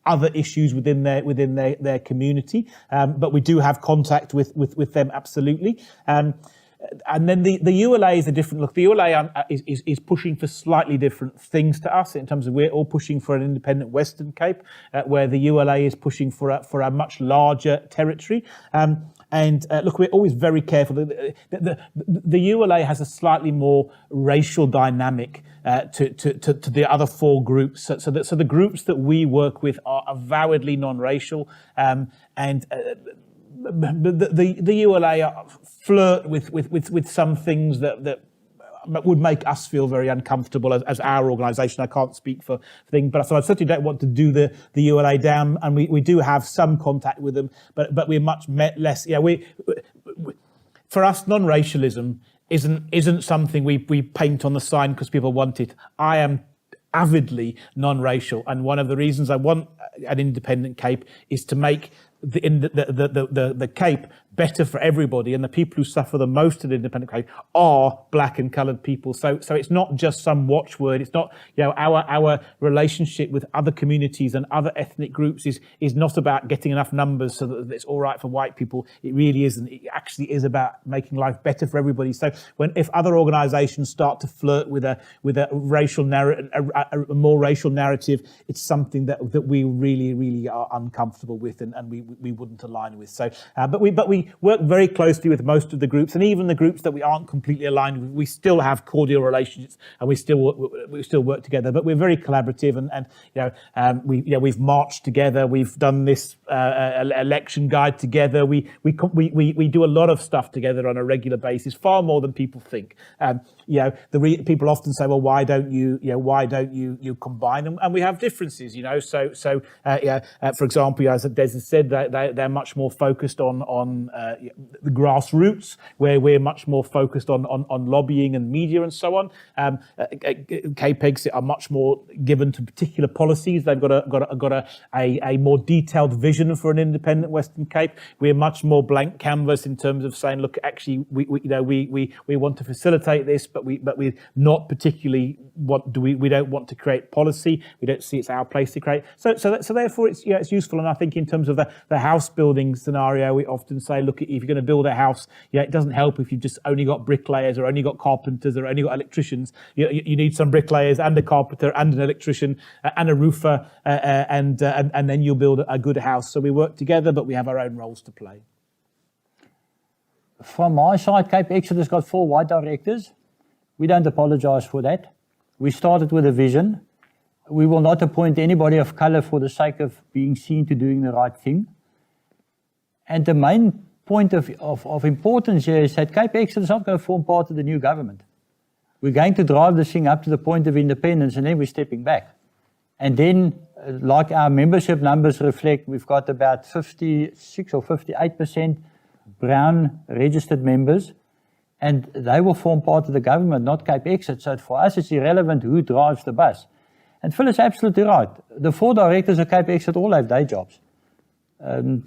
other issues within their community. But we do have contact with them, absolutely. And then the ULA is a different look. The ULA is pushing for slightly different things to us in terms of we're all pushing for an independent Western Cape, where the ULA is pushing for a much larger territory. And look, we're always very careful. The ULA has a slightly more racial dynamic to the other four groups. So the groups that we work with are avowedly non-racial, and the ULA flirt with some things that would make us feel very uncomfortable as our organisation. I can't speak for things, but so I certainly don't want to do the ULA down, and we do have some contact with them, but we're much less. for us, non-racialism isn't something we paint on the sign because people want it. I am avidly non-racial, and one of the reasons I want an independent Cape is to make the Cape better for everybody, and the people who suffer the most in the independent Cape are black and coloured people. So it's not just some watchword. It's not, our relationship with other communities and other ethnic groups is not about getting enough numbers so that it's all right for white people. It really isn't. It actually is about making life better for everybody. So if other organisations start to flirt with a racial narrative, a more racial narrative, it's something that we really are uncomfortable with, and we wouldn't align with. So, but we work very closely with most of the groups, and even the groups that we aren't completely aligned with, we still have cordial relationships, and we still work together. But we're very collaborative, and we've marched together, we've done this election guide together. We do a lot of stuff together on a regular basis, far more than people think. People often say, well, why don't you combine them? And we have differences, for example, as Des has said, they're much more focused on the grassroots, where we're much more focused on lobbying and media and so on. CapeXit are much more given to particular policies. They've got a more detailed vision for an independent Western Cape. We're much more blank canvas in terms of saying, look, actually, we want to facilitate this, but we not particularly we don't want to create policy. We don't see it's our place to create. So therefore, it's useful. And I think in terms of the house building scenario, we often say, look, if you're going to build a house, it doesn't help if you've just only got bricklayers or only got carpenters or only got electricians. You need some bricklayers and a carpenter and an electrician and a roofer, and then you'll build a good house. So we work together, but we have our own roles to play. From my side, CapeXit has got 4 white directors. We don't apologise for that. We started with a vision. We will not appoint anybody of colour for the sake of being seen to doing the right thing. And the main point of importance here is that CapeXit is not going to form part of the new government. We're going to drive this thing up to the point of independence, and then we're stepping back. And then, like our membership numbers reflect, we've got about 56 or 58% brown registered members, and they will form part of the government, not CapeXit. So for us, it's irrelevant who drives the bus. And Phil is absolutely right. The 4 directors of CapeXit all have day jobs.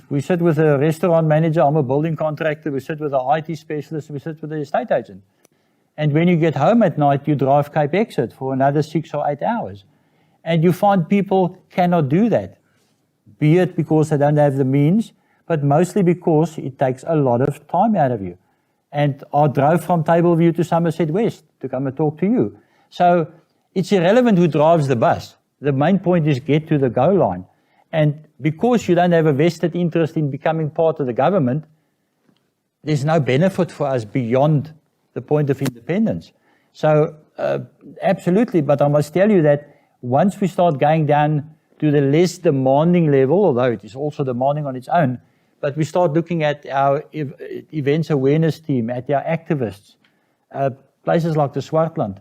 We sit with a restaurant manager, I'm a building contractor, we sit with an IT specialist, we sit with an estate agent. And when you get home at night, you drive CapeXit for another 6 or 8 hours. And you find people cannot do that, be it because they don't have the means, but mostly because it takes a lot of time out of you. And I drove from Tableview to Somerset West to come and talk to you. So it's irrelevant who drives the bus. The main point is get to the goal line. And because you don't have a vested interest in becoming part of the government, there's no benefit for us beyond the point of independence. So absolutely, but I must tell you that once we start going down to the less demanding level, although it is also demanding on its own, but we start looking at our events awareness team, at our activists, places like the Swartland.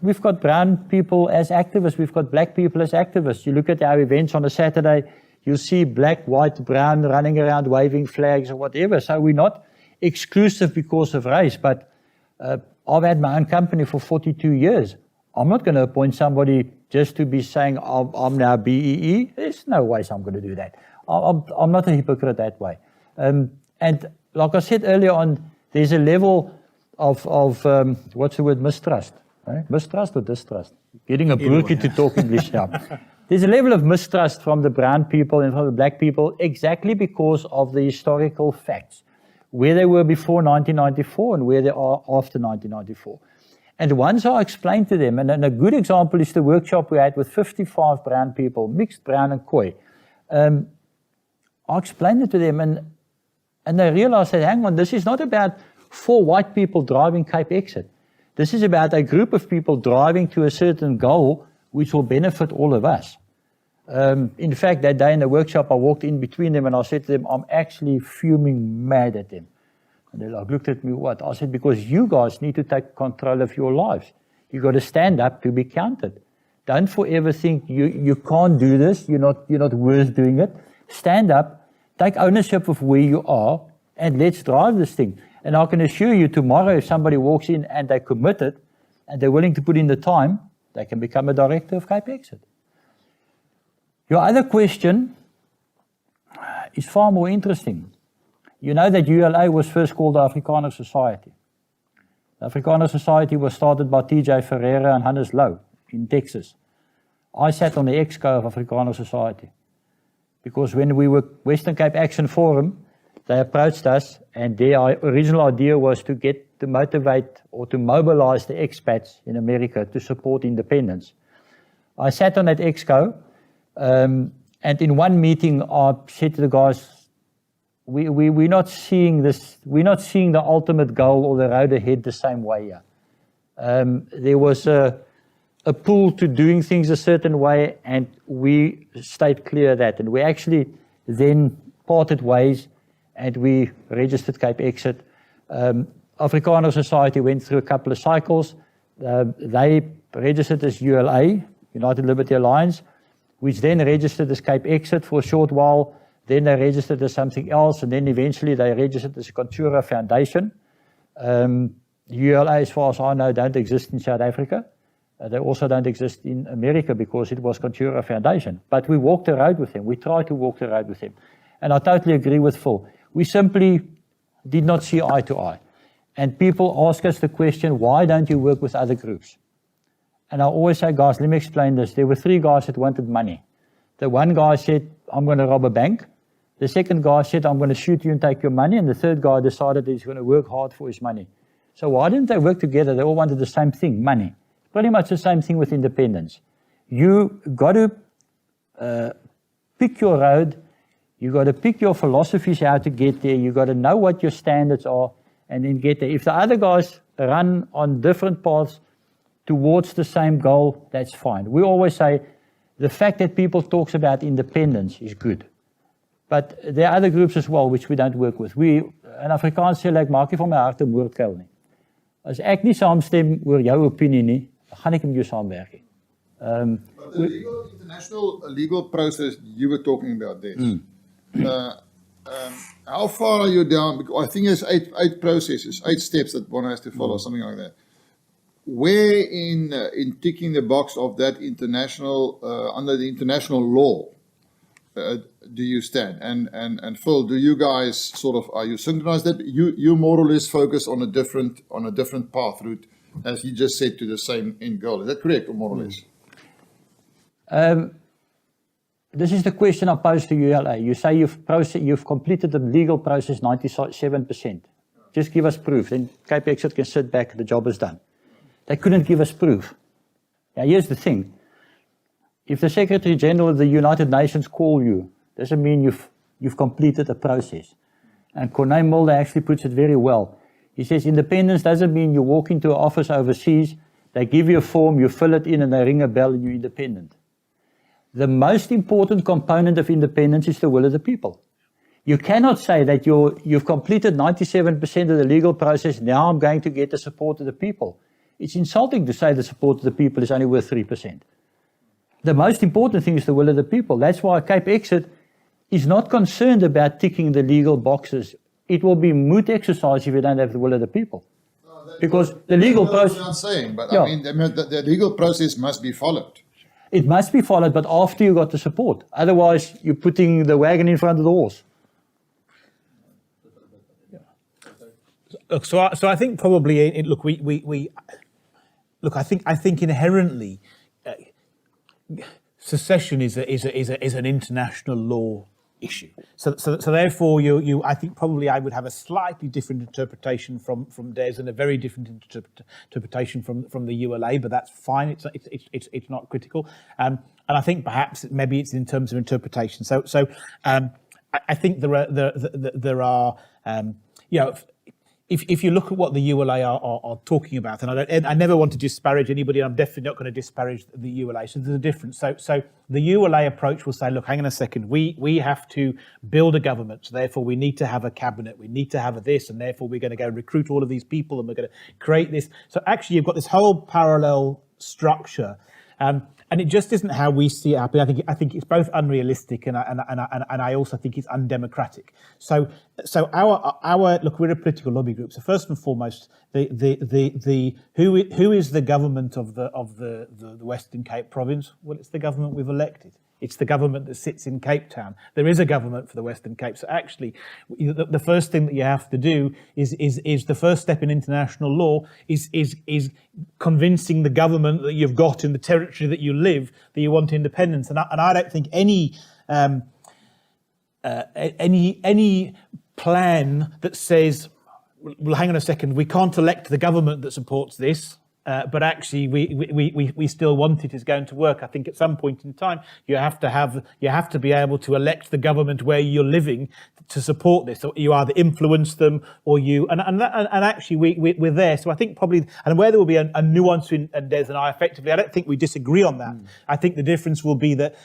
We've got brown people as activists, we've got black people as activists. You look at our events on a Saturday, you'll see black, white, brown running around waving flags or whatever. So we're not exclusive because of race, but I've had my own company for 42 years. I'm not going to appoint somebody just to be saying I'm now BEE. There's no way I'm going to do that. I'm not a hypocrite that way. And like I said earlier on, there's a level of what's the word, mistrust. Right? Mistrust or distrust? Getting a brookie to talk English now. There's a level of mistrust from the brown people and from the black people exactly because of the historical facts, where they were before 1994 and where they are after 1994. And once I explained to them, and a good example is the workshop we had with 55 brown people, mixed brown and Khoi. I explained it to them, and they realized that, hang on, this is not about 4 white people driving CapeXit. This is about a group of people driving to a certain goal which will benefit all of us. In fact, that day in the workshop, I walked in between them and I said to them, I'm actually fuming mad at them. And they looked at me, what? I said, because you guys need to take control of your lives. You've got to stand up to be counted. Don't forever think you can't do this, you're not worth doing it. Stand up, take ownership of where you are, and let's drive this thing. And I can assure you tomorrow, if somebody walks in and they're committed and they're willing to put in the time, they can become a director of CapeXit. Your other question is far more interesting. You know that ULA was first called the Afrikaner Society. The Afrikaner Society was started by T.J. Ferreira and Hannes Louw in Texas. I sat on the exco of Afrikaner Society because when we were Western Cape Action Forum, they approached us and their original idea was to motivate or to mobilize the expats in America to support independence. I sat on that exco and in one meeting I said to the guys, we're not seeing the ultimate goal or the road ahead the same way here. There was a pull to doing things a certain way, and we stayed clear of that. And we actually then parted ways, and we registered CapeXit. Afrikaner Society went through a couple of cycles. They registered as ULA, United Liberty Alliance, which then registered as CapeXit for a short while. Then they registered as something else, and then eventually they registered as a Contura Foundation. ULA, as far as I know, don't exist in South Africa. They also don't exist in America because it was Contura Foundation. But we walked the road with them. We tried to walk the road with them. And I totally agree with Phil. We simply did not see eye to eye. And people ask us the question, why don't you work with other groups? And I always say, guys, let me explain this. There were 3 guys that wanted money. The one guy said, I'm going to rob a bank. The second guy said, I'm going to shoot you and take your money. And the third guy decided he's going to work hard for his money. So why didn't they work together? They all wanted the same thing, money. Pretty much the same thing with independence. You got to pick your road. You got to pick your philosophies how to get there. You got to know what your standards are and then get there. If the other guys run on different paths towards the same goal, that's fine. We always say the fact that people talks about independence is good. But there are other groups as well which we don't work with. In Afrikaans sê ek maak nie van my hart 'n moordkuil nie. As ek nie saamstem oor jou opinie nie, gaan ek met jou saamwerk nie. But the international legal process you were talking about this. How far are you down? Because I think there's eight processes, 8 steps that one has to follow, something like that. Where in ticking the box of that international under the international law do you stand? And Phil, do you guys sort of, are you synchronized that you more or less focus on a different path route, as you just said, to the same end goal? Is that correct, or more or less? This is the question I posed to ULA. You say you've completed the legal process 97%. Just give us proof. Then CapeXit can sit back, the job is done. They couldn't give us proof. Now here's the thing. If the Secretary General of the United Nations call you, doesn't mean you've completed a process. And Corneille Mulder actually puts it very well. He says independence doesn't mean you walk into an office overseas, they give you a form, you fill it in and they ring a bell and you're independent. The most important component of independence is the will of the people. You cannot say that you've completed 97% of the legal process, now I'm going to get the support of the people. It's insulting to say the support of the people is only worth 3%. The most important thing is the will of the people. That's why CapeXit is not concerned about ticking the legal boxes. It will be moot exercise if you don't have the will of the people. Because the legal process... I'm not saying, but Yeah. I mean, the legal process must be followed. It must be followed, but after you got the support. Otherwise, you're putting the wagon in front of the horse. Look, so I think probably I think inherently secession is an international law issue. So therefore I think probably I would have a slightly different interpretation from Des and a very different interpretation from the ULA, but that's fine. It's not critical. And I think perhaps maybe it's in terms of interpretation. So I think there are If you look at what the ULA are talking about, and I never want to disparage anybody, and I'm definitely not going to disparage the ULA, so there's a difference. So the ULA approach will say, look, hang on a second, we have to build a government, so therefore we need to have a cabinet, we need to have this, and therefore we're going to go recruit all of these people, and we're going to create this. So actually you've got this whole parallel structure. And it just isn't how we see it happening. I think it's both unrealistic and I also think it's undemocratic. So our look, we're a political lobby group. So first and foremost, who is the government of the Western Cape province? Well, it's the government we've elected. It's the government that sits in Cape Town. There is a government for the Western Cape. So actually, the first thing that you have to do is the first step in international law is convincing the government that you've got in the territory that you live that you want independence. And I don't think any plan that says, well, hang on a second, we can't elect the government that supports this. But actually, we still want it is going to work. I think at some point in time, you have to be able to elect the government where you're living to support this. So you either influence them or and actually we're there. So I think probably, and where there will be a nuance in Des and I effectively, I don't think we disagree on that. I think the difference will be that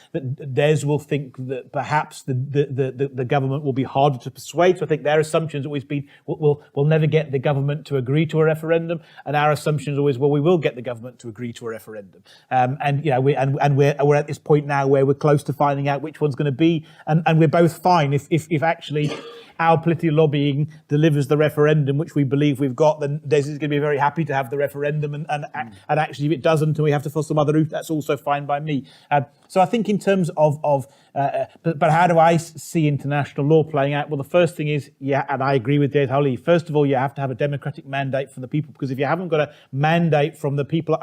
Des will think that perhaps the government will be harder to persuade. So I think their assumptions always been we'll never get the government to agree to a referendum, and our assumptions always we will get the government to agree to a referendum, and we're at this point now where we're close to finding out which one's going to be, and we're both fine if actually our political lobbying delivers the referendum which we believe we've got, then Des is going to be very happy to have the referendum, and actually if it doesn't and we have to follow some other route, that's also fine by me. So I think in terms of but how do I see international law playing out? Well, the first thing is, and I agree with Des wholly, first of all, you have to have a democratic mandate from the people, because if you haven't got a mandate from the people,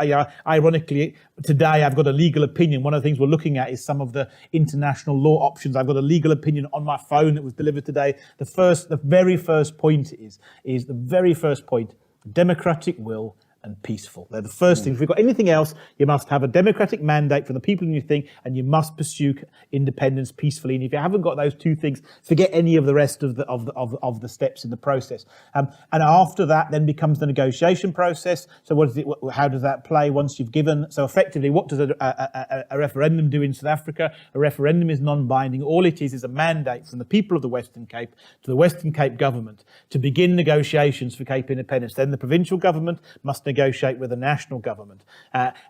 ironically, today I've got a legal opinion. One of the things we're looking at is some of the international law options. I've got a legal opinion on my phone that was delivered today. The very first point is the very first point, democratic will and peaceful. They're the first things. If we've got anything else, you must have a democratic mandate from the people in your thing, and you must pursue independence peacefully. And if you haven't got those two things, forget any of the rest of the steps in the process. And after that, then becomes the negotiation process. So what is it? How does that play once you've given? So effectively, what does a referendum do in South Africa? A referendum is non-binding. All it is a mandate from the people of the Western Cape to the Western Cape government to begin negotiations for Cape independence. Then the provincial government must negotiate with the national government,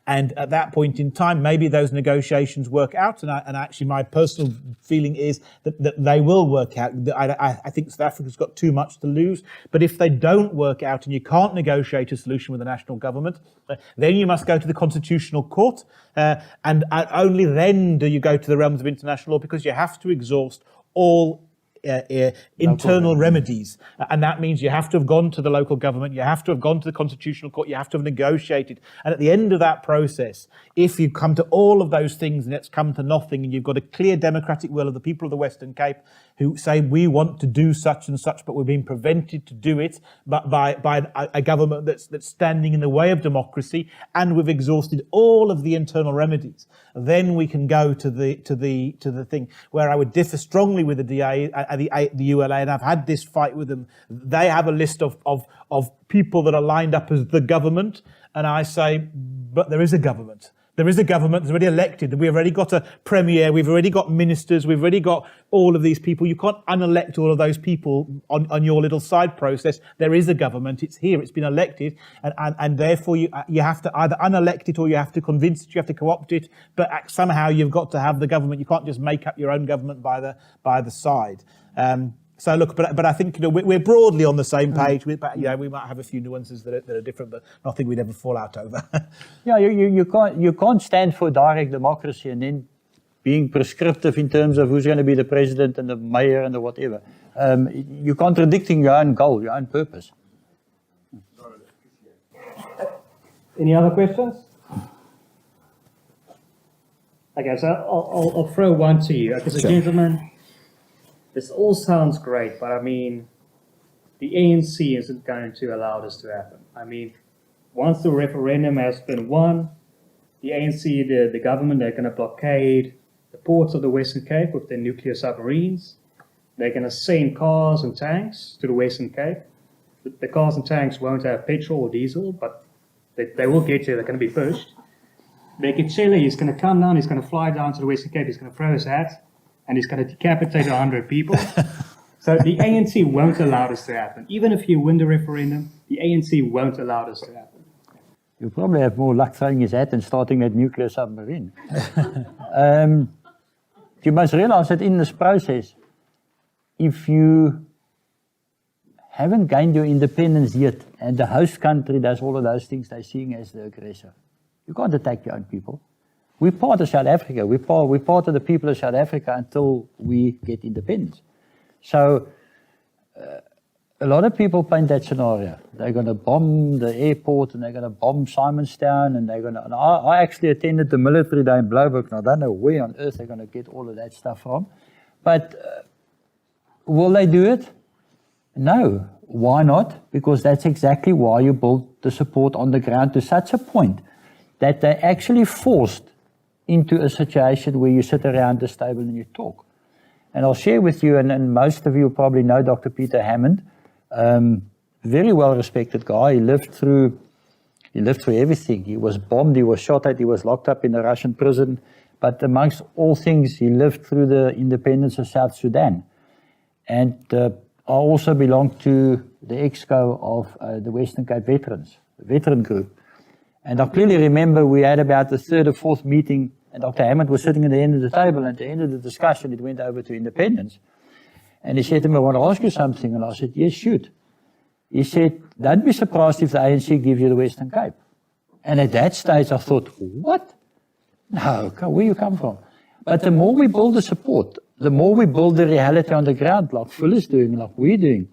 and at that point in time, maybe those negotiations work out. And actually, my personal feeling is that they will work out. I think South Africa's got too much to lose. But if they don't work out and you can't negotiate a solution with the national government, then you must go to the Constitutional Court, and only then do you go to the realms of international law, because you have to exhaust all internal remedies, and that means you have to have gone to the local government, you have to have gone to the Constitutional Court, you have to have negotiated, and at the end of that process, if you come to all of those things and it's come to nothing, and you've got a clear democratic will of the people of the Western Cape who say we want to do such and such, but we're being prevented to do it by a government that's standing in the way of democracy, and we've exhausted all of the internal remedies, then we can go to the thing where I would differ strongly with the DA. The ULA, and I've had this fight with them. They have a list of people that are lined up as the government, and I say, but there is a government. There is a government that's already elected. We've already got a premier. We've already got ministers. We've already got all of these people. You can't unelect all of those people on your little side process. There is a government. It's here. It's been elected, and therefore you have to either unelect it or you have to convince it. You have to co-opt it. But somehow you've got to have the government. You can't just make up your own government by the side. So look, but I think we're broadly on the same page. But we might have a few nuances that are different, but nothing we'd ever fall out over. Yeah, you can't stand for direct democracy and then being prescriptive in terms of who's going to be the president and the mayor and the whatever. You're contradicting your own goal, your own purpose. Any other questions? Okay, so I'll throw one to you. Okay, so gentlemen, this all sounds great, but I mean, the ANC isn't going to allow this to happen. I mean, once the referendum has been won, the ANC, the government, they're going to blockade the ports of the Western Cape with their nuclear submarines. They're going to send cars and tanks to the Western Cape. The cars and tanks won't have petrol or diesel, but they will get there. They're going to be pushed. Bekele, he's going to come down, he's going to fly down to the Western Cape, he's going to throw his hat, and he's going to decapitate 100 people. So the ANC won't allow this to happen. Even if you win the referendum, the ANC won't allow this to happen. You'll probably have more luck throwing his hat and starting that nuclear submarine. You must realize that in this process, if you haven't gained your independence yet, and the host country does all of those things they're seeing as the aggressor, you can't attack your own people. We're part of South Africa. We're part of the people of South Africa until we get independence. So a lot of people paint that scenario. They're going to bomb the airport and they're going to bomb Simonstown and they're going to. And I actually attended the military day in Blouberg, and I don't know where on earth they're going to get all of that stuff from. But will they do it? No. Why not? Because that's exactly why you build the support on the ground to such a point that they're actually forced into a situation where you sit around this table and you talk. And I'll share with you, and most of you probably know Dr. Peter Hammond, very well-respected guy. He lived through everything. He was bombed, he was shot at, he was locked up in a Russian prison. But amongst all things, he lived through the independence of South Sudan. And I also belong to the EXCO of the Western Cape Veterans, the veteran group. And I clearly remember we had about the third or fourth meeting, and Dr. Hammond was sitting at the end of the table, and at the end of the discussion, it went over to independence. And he said to me, I want to ask you something. And I said, yes, shoot. He said, don't be surprised if the ANC give you the Western Cape. And at that stage, I thought, what? No, where you come from? But the more we build the support, the more we build the reality on the ground, like Phil is doing, like we're doing,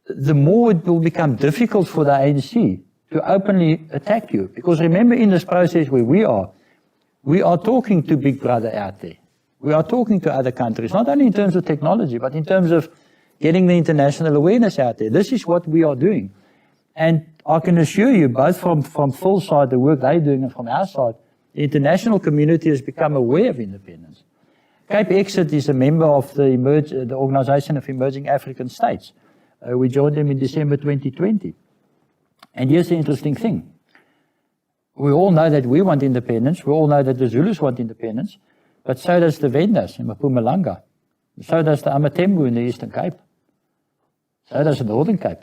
the more it will become difficult for the ANC to openly attack you. Because remember, in this process where we are talking to Big Brother out there. We are talking to other countries, not only in terms of technology, but in terms of getting the international awareness out there. This is what we are doing. And I can assure you, both from Phil's side, the work they're doing, and from our side, the international community has become aware of independence. CapeXit is a member of the Organization of Emerging African States. We joined them in December 2020. And here's the interesting thing. We all know that we want independence. We all know that the Zulus want independence. But so does the Vendas in Mpumalanga. So does the Amatembu in the Eastern Cape. So does the Northern Cape.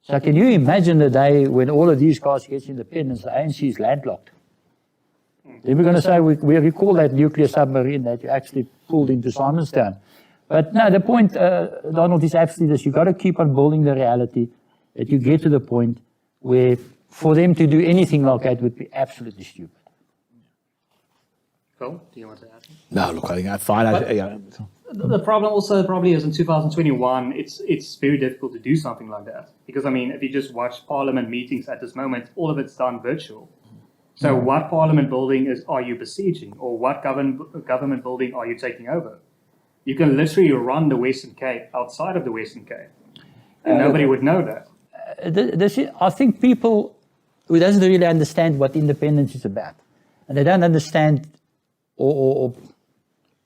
So can you imagine the day when all of these guys get independence, the ANC is landlocked? Then we're going to say we recall that nuclear submarine that you actually pulled into Simonstown. But no, the point, Donald, is absolutely this. You've got to keep on building the reality that you get to the point where for them to do anything like that would be absolutely stupid. Phil, do you want to add? No, look, I think that's fine. The problem also probably is in 2021, it's very difficult to do something like that. Because, I mean, if you just watch Parliament meetings at this moment, all of it's done virtual. So what Parliament building are you besieging? Or what government building are you taking over? You can literally run the Western Cape outside of the Western Cape. And nobody would know that. I think people who doesn't really understand what independence is about, and they don't understand or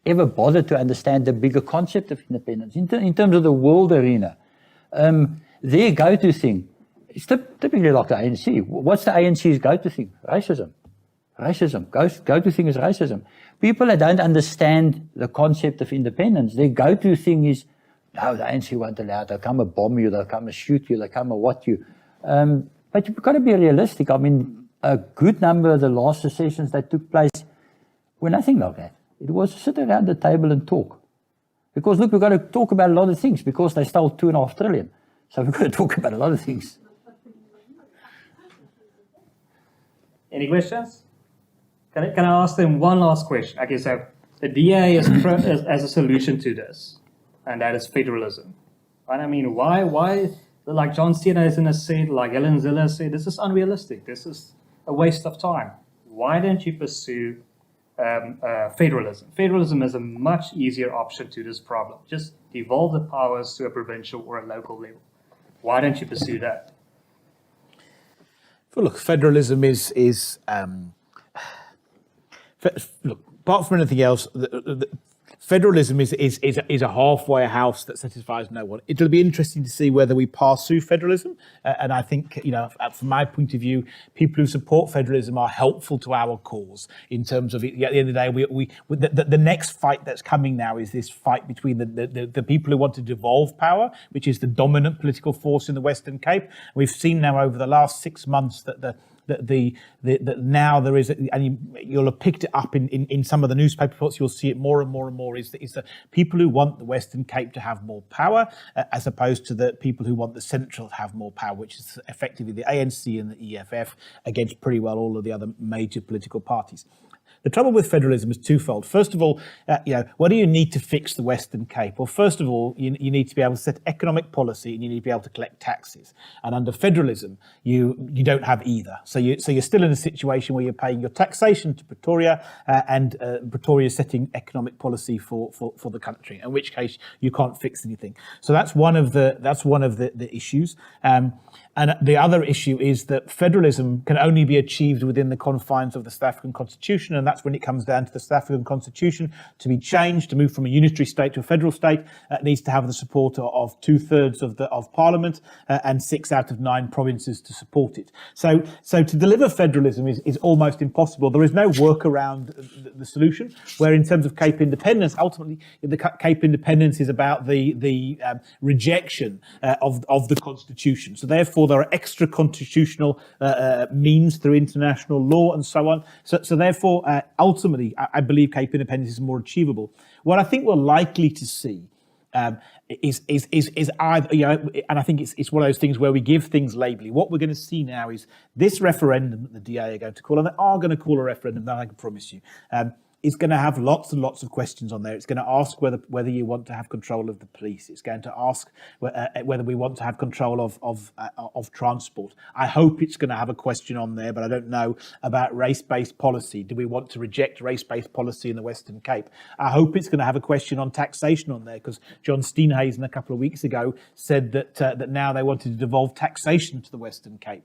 ever bother to understand the bigger concept of independence in terms of the world arena. Their go-to thing is typically like the ANC. What's the ANC's go-to thing? Racism. Racism. Go-to thing is racism. People that don't understand the concept of independence, their go-to thing is, no, the ANC won't allow it. They'll come and bomb you. They'll come and shoot you. They'll come and what you. But you've got to be realistic. I mean, a good number of the last secessions that took place were nothing like that. It was sit around the table and talk. Because, look, we've got to talk about a lot of things because they stole $2.5 trillion. So we've got to talk about a lot of things. Any questions? Can I ask them one last question? Okay, so the DA is as a solution to this, and that is federalism. And I mean, why, like John Steenhuisen has said, like Helen Zille has said, this is unrealistic. This is a waste of time. Why don't you pursue federalism? Federalism is a much easier option to this problem. Just devolve the powers to a provincial or a local level. Why don't you pursue that? Well, look, federalism is look, apart from anything else, federalism is a halfway house that satisfies no one. It'll be interesting to see whether we pass through federalism. And I think, you know, from my point of view, people who support federalism are helpful to our cause in terms of, at the end of the day, the next fight that's coming now is this fight between the people who want to devolve power, which is the dominant political force in the Western Cape. We've seen now over the last 6 months that now there is, and you'll have picked it up in some of the newspaper reports, you'll see it more and more and more, is that people who want the Western Cape to have more power, as opposed to the people who want the Central to have more power, which is effectively the ANC and the EFF against pretty well all of the other major political parties. The trouble with federalism is twofold. First of all, what do you need to fix the Western Cape? Well, first of all, you need to be able to set economic policy, and you need to be able to collect taxes. And under federalism, you don't have either. So you're still in a situation where you're paying your taxation to Pretoria, and Pretoria is setting economic policy for the country. In which case, you can't fix anything. So that's one of the issues. And the other issue is that federalism can only be achieved within the confines of the South African Constitution, and that's when it comes down to the South African Constitution to be changed, to move from a unitary state to a federal state. It needs to have the support of 2/3 of Parliament and 6 out of 9 provinces to support it. So to deliver federalism is almost impossible. There is no work around the solution, where in terms of Cape independence, ultimately the Cape independence is about the rejection of the Constitution. So therefore, there are extra constitutional means through international law and so on. So therefore, ultimately, I believe Cape independence is more achievable. What I think we're likely to see is either, and I think it's one of those things where we give things labeling. What we're going to see now is this referendum that the DA are going to call, and they are going to call a referendum, that I can promise you. It's going to have lots and lots of questions on there. It's going to ask whether you want to have control of the police. It's going to ask whether we want to have control of transport. I hope it's going to have a question on there, but I don't know about race-based policy. Do we want to reject race-based policy in the Western Cape? I hope it's going to have a question on taxation on there, because John Steenhuisen a couple of weeks ago said that now they wanted to devolve taxation to the Western Cape.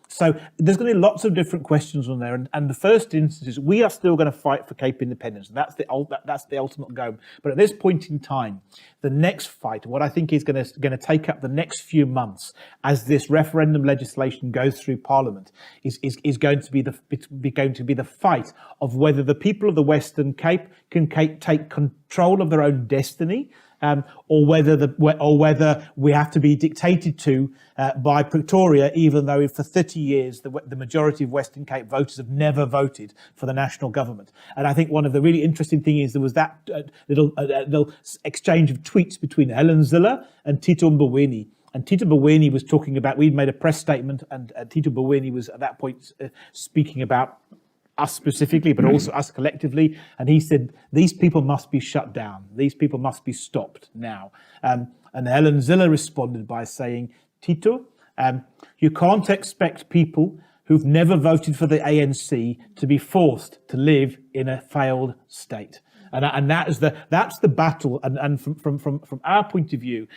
So there's going to be lots of different questions on there, and the first instance is we are still going to fight for Cape independence. That's the ultimate goal. But at this point in time, the next fight, what I think is going to take up the next few months as this referendum legislation goes through Parliament, is going to be the fight of whether the people of the Western Cape can take control of their own destiny. Or whether we have to be dictated to by Pretoria, even though for 30 years the majority of Western Cape voters have never voted for the national government. And I think one of the really interesting things is there was that little exchange of tweets between Helen Zille and Tito Mboweni. And Tito Mboweni was talking about, we'd made a press statement, and Tito Mboweni was at that point speaking about us specifically, but also us collectively. And he said, these people must be shut down. These people must be stopped now. And Helen Zille responded by saying, Tito, you can't expect people who've never voted for the ANC to be forced to live in a failed state. And that's the battle. And from our point of view,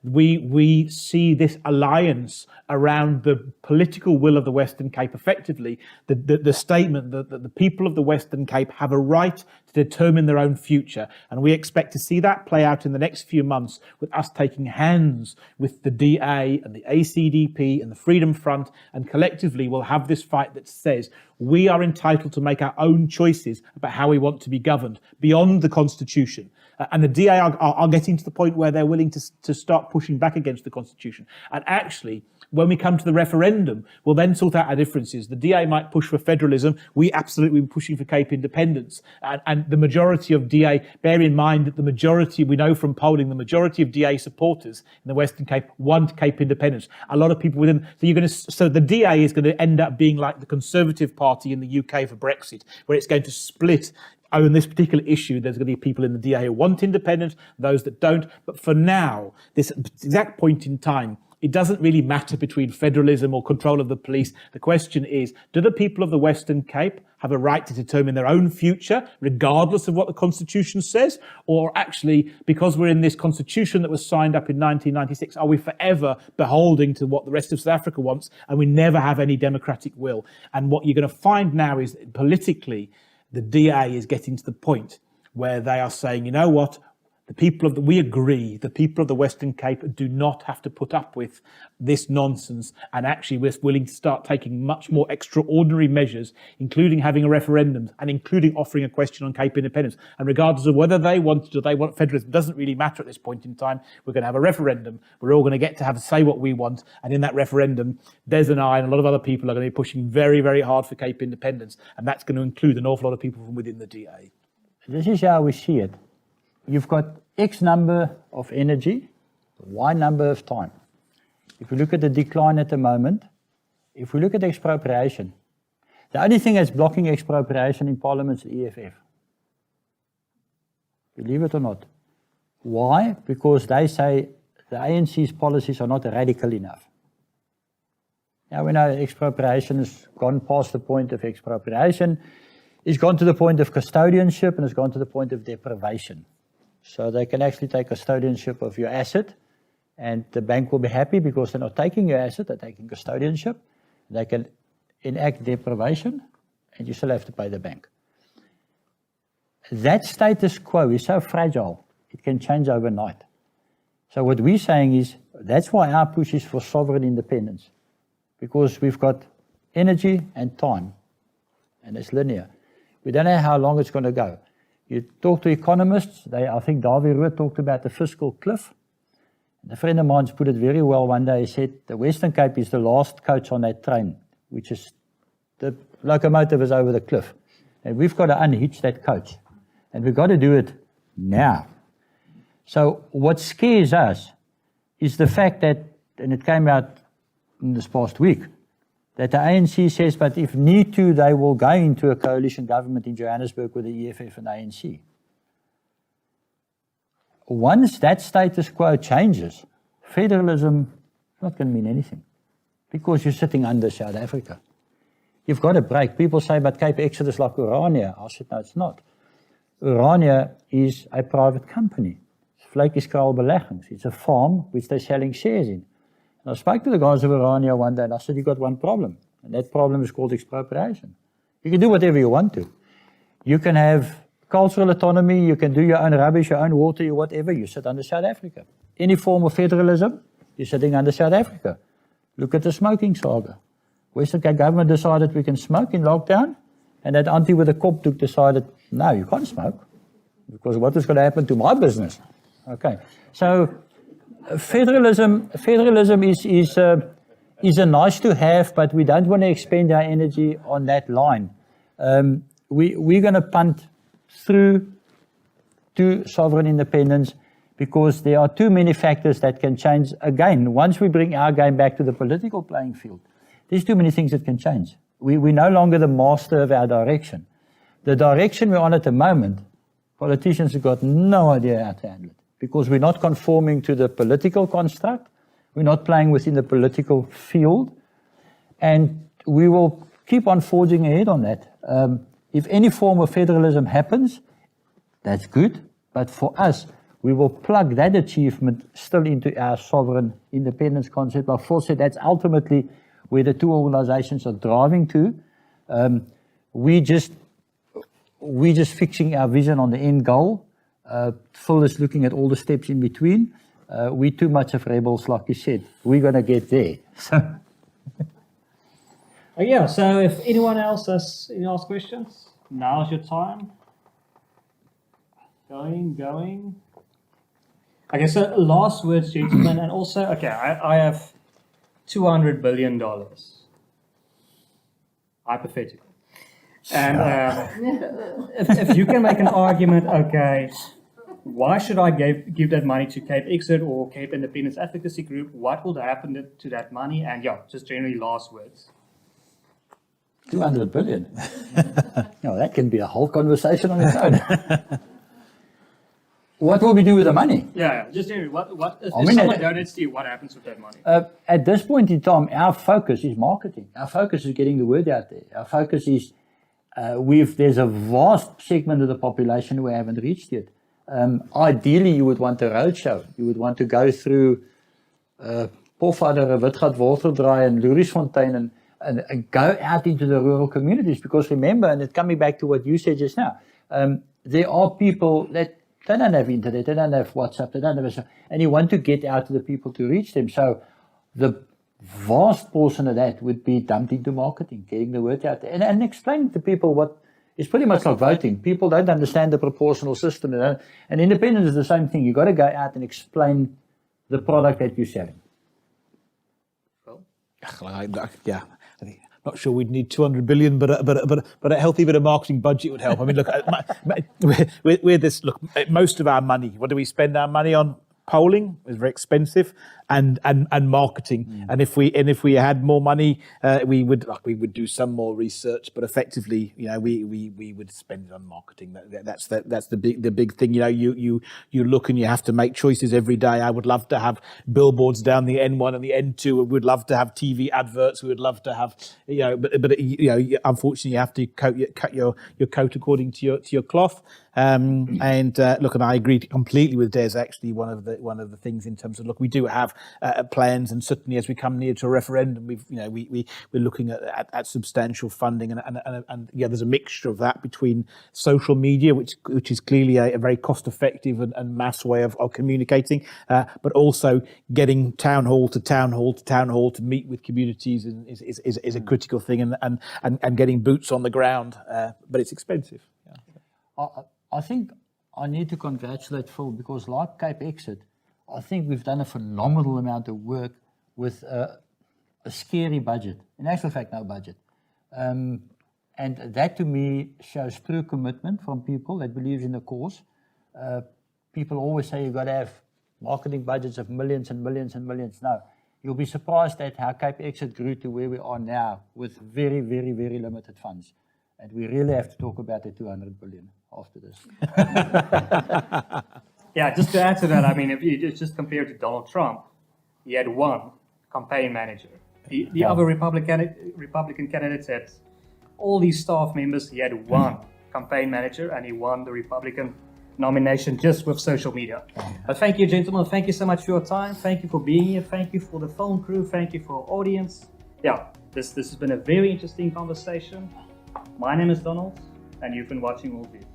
we see this alliance around the political will of the Western Cape. Effectively, the statement that the people of the Western Cape have a right to determine their own future, and we expect to see that play out in the next few months, with us taking hands with the DA and the ACDP and the Freedom Front, and collectively we'll have this fight that says we are entitled to make our own choices about how we want to be governed beyond the Constitution. And the DA are getting to the point where they're willing to start pushing back against the Constitution. And actually, when we come to the referendum, we'll then sort out our differences. The DA might push for federalism. We absolutely be pushing for Cape independence. And the majority of DA, bear in mind that the majority, we know from polling, the majority of DA supporters in the Western Cape want Cape independence. A lot of people within, so the DA is going to end up being like the Conservative Party in the UK for Brexit, where it's going to split. On this particular issue, there's going to be people in the DA who want independence, those that don't. But for now, this exact point in time, it doesn't really matter between federalism or control of the police. The question is, do the people of the Western Cape have a right to determine their own future, regardless of what the Constitution says? Or actually, because we're in this Constitution that was signed up in 1996, are we forever beholding to what the rest of South Africa wants, and we never have any democratic will? And what you're going to find now is politically, the DA is getting to the point where they are saying, you know what, we agree, the people of the Western Cape do not have to put up with this nonsense, and actually we're willing to start taking much more extraordinary measures, including having a referendum and including offering a question on Cape independence. And regardless of whether they want it or they want federalism, doesn't really matter at this point in time. We're going to have a referendum. We're all going to get to say what we want. And in that referendum, Des and I and a lot of other people are going to be pushing very, very hard for Cape independence. And that's going to include an awful lot of people from within the DA. This is how we see it. You've got X number of energy, Y number of time. If we look at the decline at the moment, if we look at expropriation, the only thing that's blocking expropriation in Parliament is the EFF. Believe it or not. Why? Because they say the ANC's policies are not radical enough. Now we know expropriation has gone past the point of expropriation, it's gone to the point of custodianship, and it's gone to the point of deprivation. So they can actually take custodianship of your asset, and the bank will be happy because they're not taking your asset, they're taking custodianship. They can enact deprivation, and you still have to pay the bank. That status quo is so fragile, it can change overnight. So what we're saying is, that's why our push is for sovereign independence, because we've got energy and time, and it's linear. We don't know how long it's going to go. You talk to economists, I think Dawie Rood talked about the fiscal cliff. And a friend of mine's put it very well one day. He said, the Western Cape is the last coach on that train, which is, the locomotive is over the cliff. And we've got to unhitch that coach. And we've got to do it now. So what scares us is the fact that, and it came out in this past week, that the ANC says, but if need to, they will go into a coalition government in Johannesburg with the EFF and the ANC. Once that status quo changes, federalism is not going to mean anything, because you're sitting under South Africa. You've got to break. People say, but CapeXit is like Urania. I said, no, it's not. Urania is a private company. It's Vletjieskraal Beleggings. It's a farm which they're selling shares in. And I spoke to the guys of Urania one day, and I said, you've got one problem, and that problem is called expropriation. You can do whatever you want to. You can have cultural autonomy, you can do your own rubbish, your own water, your whatever, you sit under South Africa. Any form of federalism, you're sitting under South Africa. Look at the smoking saga. Western Cape government decided we can smoke in lockdown, and that auntie with a kopdoek decided, no, you can't smoke, because what is going to happen to my business? Okay, so federalism is a nice to have, but we don't want to expend our energy on that line. We're going to punt through to sovereign independence, because there are too many factors that can change. Again, once we bring our game back to the political playing field, there's too many things that can change. We're no longer the master of our direction. The direction we're on at the moment, politicians have got no idea how to handle it, because we're not conforming to the political construct, we're not playing within the political field, and we will keep on forging ahead on that. If any form of federalism happens, that's good, but for us, we will plug that achievement still into our sovereign independence concept. Like Phil said, that's ultimately where the two organizations are driving to. We just fixing our vision on the end goal. Phil is looking at all the steps in between. We're too much of rebels, like you said. We're going to get there. Yeah, so if anyone else has any last questions, now's your time. Going. Okay, so last words, gentlemen, and also, okay, I have $200 billion. Hypothetical. And if you can make an argument, okay, why should I give that money to CapeXit or Cape Independence Advocacy Group? What will happen to that money? And yeah, just generally last words. 200 billion. No, that can be a whole conversation on its own. What will we do with the money? Yeah, just generally, if someone donates to you, what happens with that money? At this point in time, our focus is marketing. Our focus is getting the word out there. Our focus is, there's a vast segment of the population who we haven't reached yet. Ideally, you would want a roadshow. You would want to go through Pofadder, Witgat, Worteldraai, and Lourisfontein and go out into the rural communities. Because remember, and it's coming back to what you said just now, there are people that They don't have internet, they don't have WhatsApp, they don't have and you want to get out to the people to reach them. So the vast portion of that would be dumped into marketing, getting the word out there, and explaining to people what is pretty much like voting. People don't understand the proportional system, and independence is the same thing. You've got to go out and explain the product that you're selling. Yeah, I think, not sure we'd need 200 billion, but a healthy bit of marketing budget would help. I mean, look, we're this. Look, most of our money. What do we spend our money on? Polling is very expensive, and marketing. And if we had more money, we would do some more research. But effectively, we would spend it on marketing. That's the big thing. You look and you have to make choices every day. I would love to have billboards down the N1 and the N2. We would love to have TV adverts. We would love to have but unfortunately, you have to cut your coat according to your cloth. Look, and I agree completely with Des. Actually, one of the things in terms of, look, we do have plans, and certainly as we come near to a referendum, we're looking at substantial funding, and there's a mixture of that between social media, which is clearly a very cost effective and mass way of communicating, but also getting town hall to town hall to town hall to meet with communities is a critical thing, and getting boots on the ground, but it's expensive. Yeah. I think I need to congratulate Phil, because like CapeXit, I think we've done a phenomenal amount of work with a scary budget. In actual fact, no budget. And that to me shows true commitment from people that believes in the cause. People always say you've got to have marketing budgets of millions and millions and millions. No, you'll be surprised at how CapeXit grew to where we are now with very, very, very limited funds. And we really have to talk about the 200 billion after this. Yeah, just to add to that, I mean, if you just compare to Donald Trump, he had one campaign manager. The other Republican candidates had all these staff members. He had one campaign manager, and he won the Republican nomination just with social media. But thank you, gentlemen. Thank you so much for your time. Thank you for being here. Thank you for the phone crew. Thank you for our audience. Yeah, this has been a very interesting conversation. My name is Donald, and you've been watching WorldView.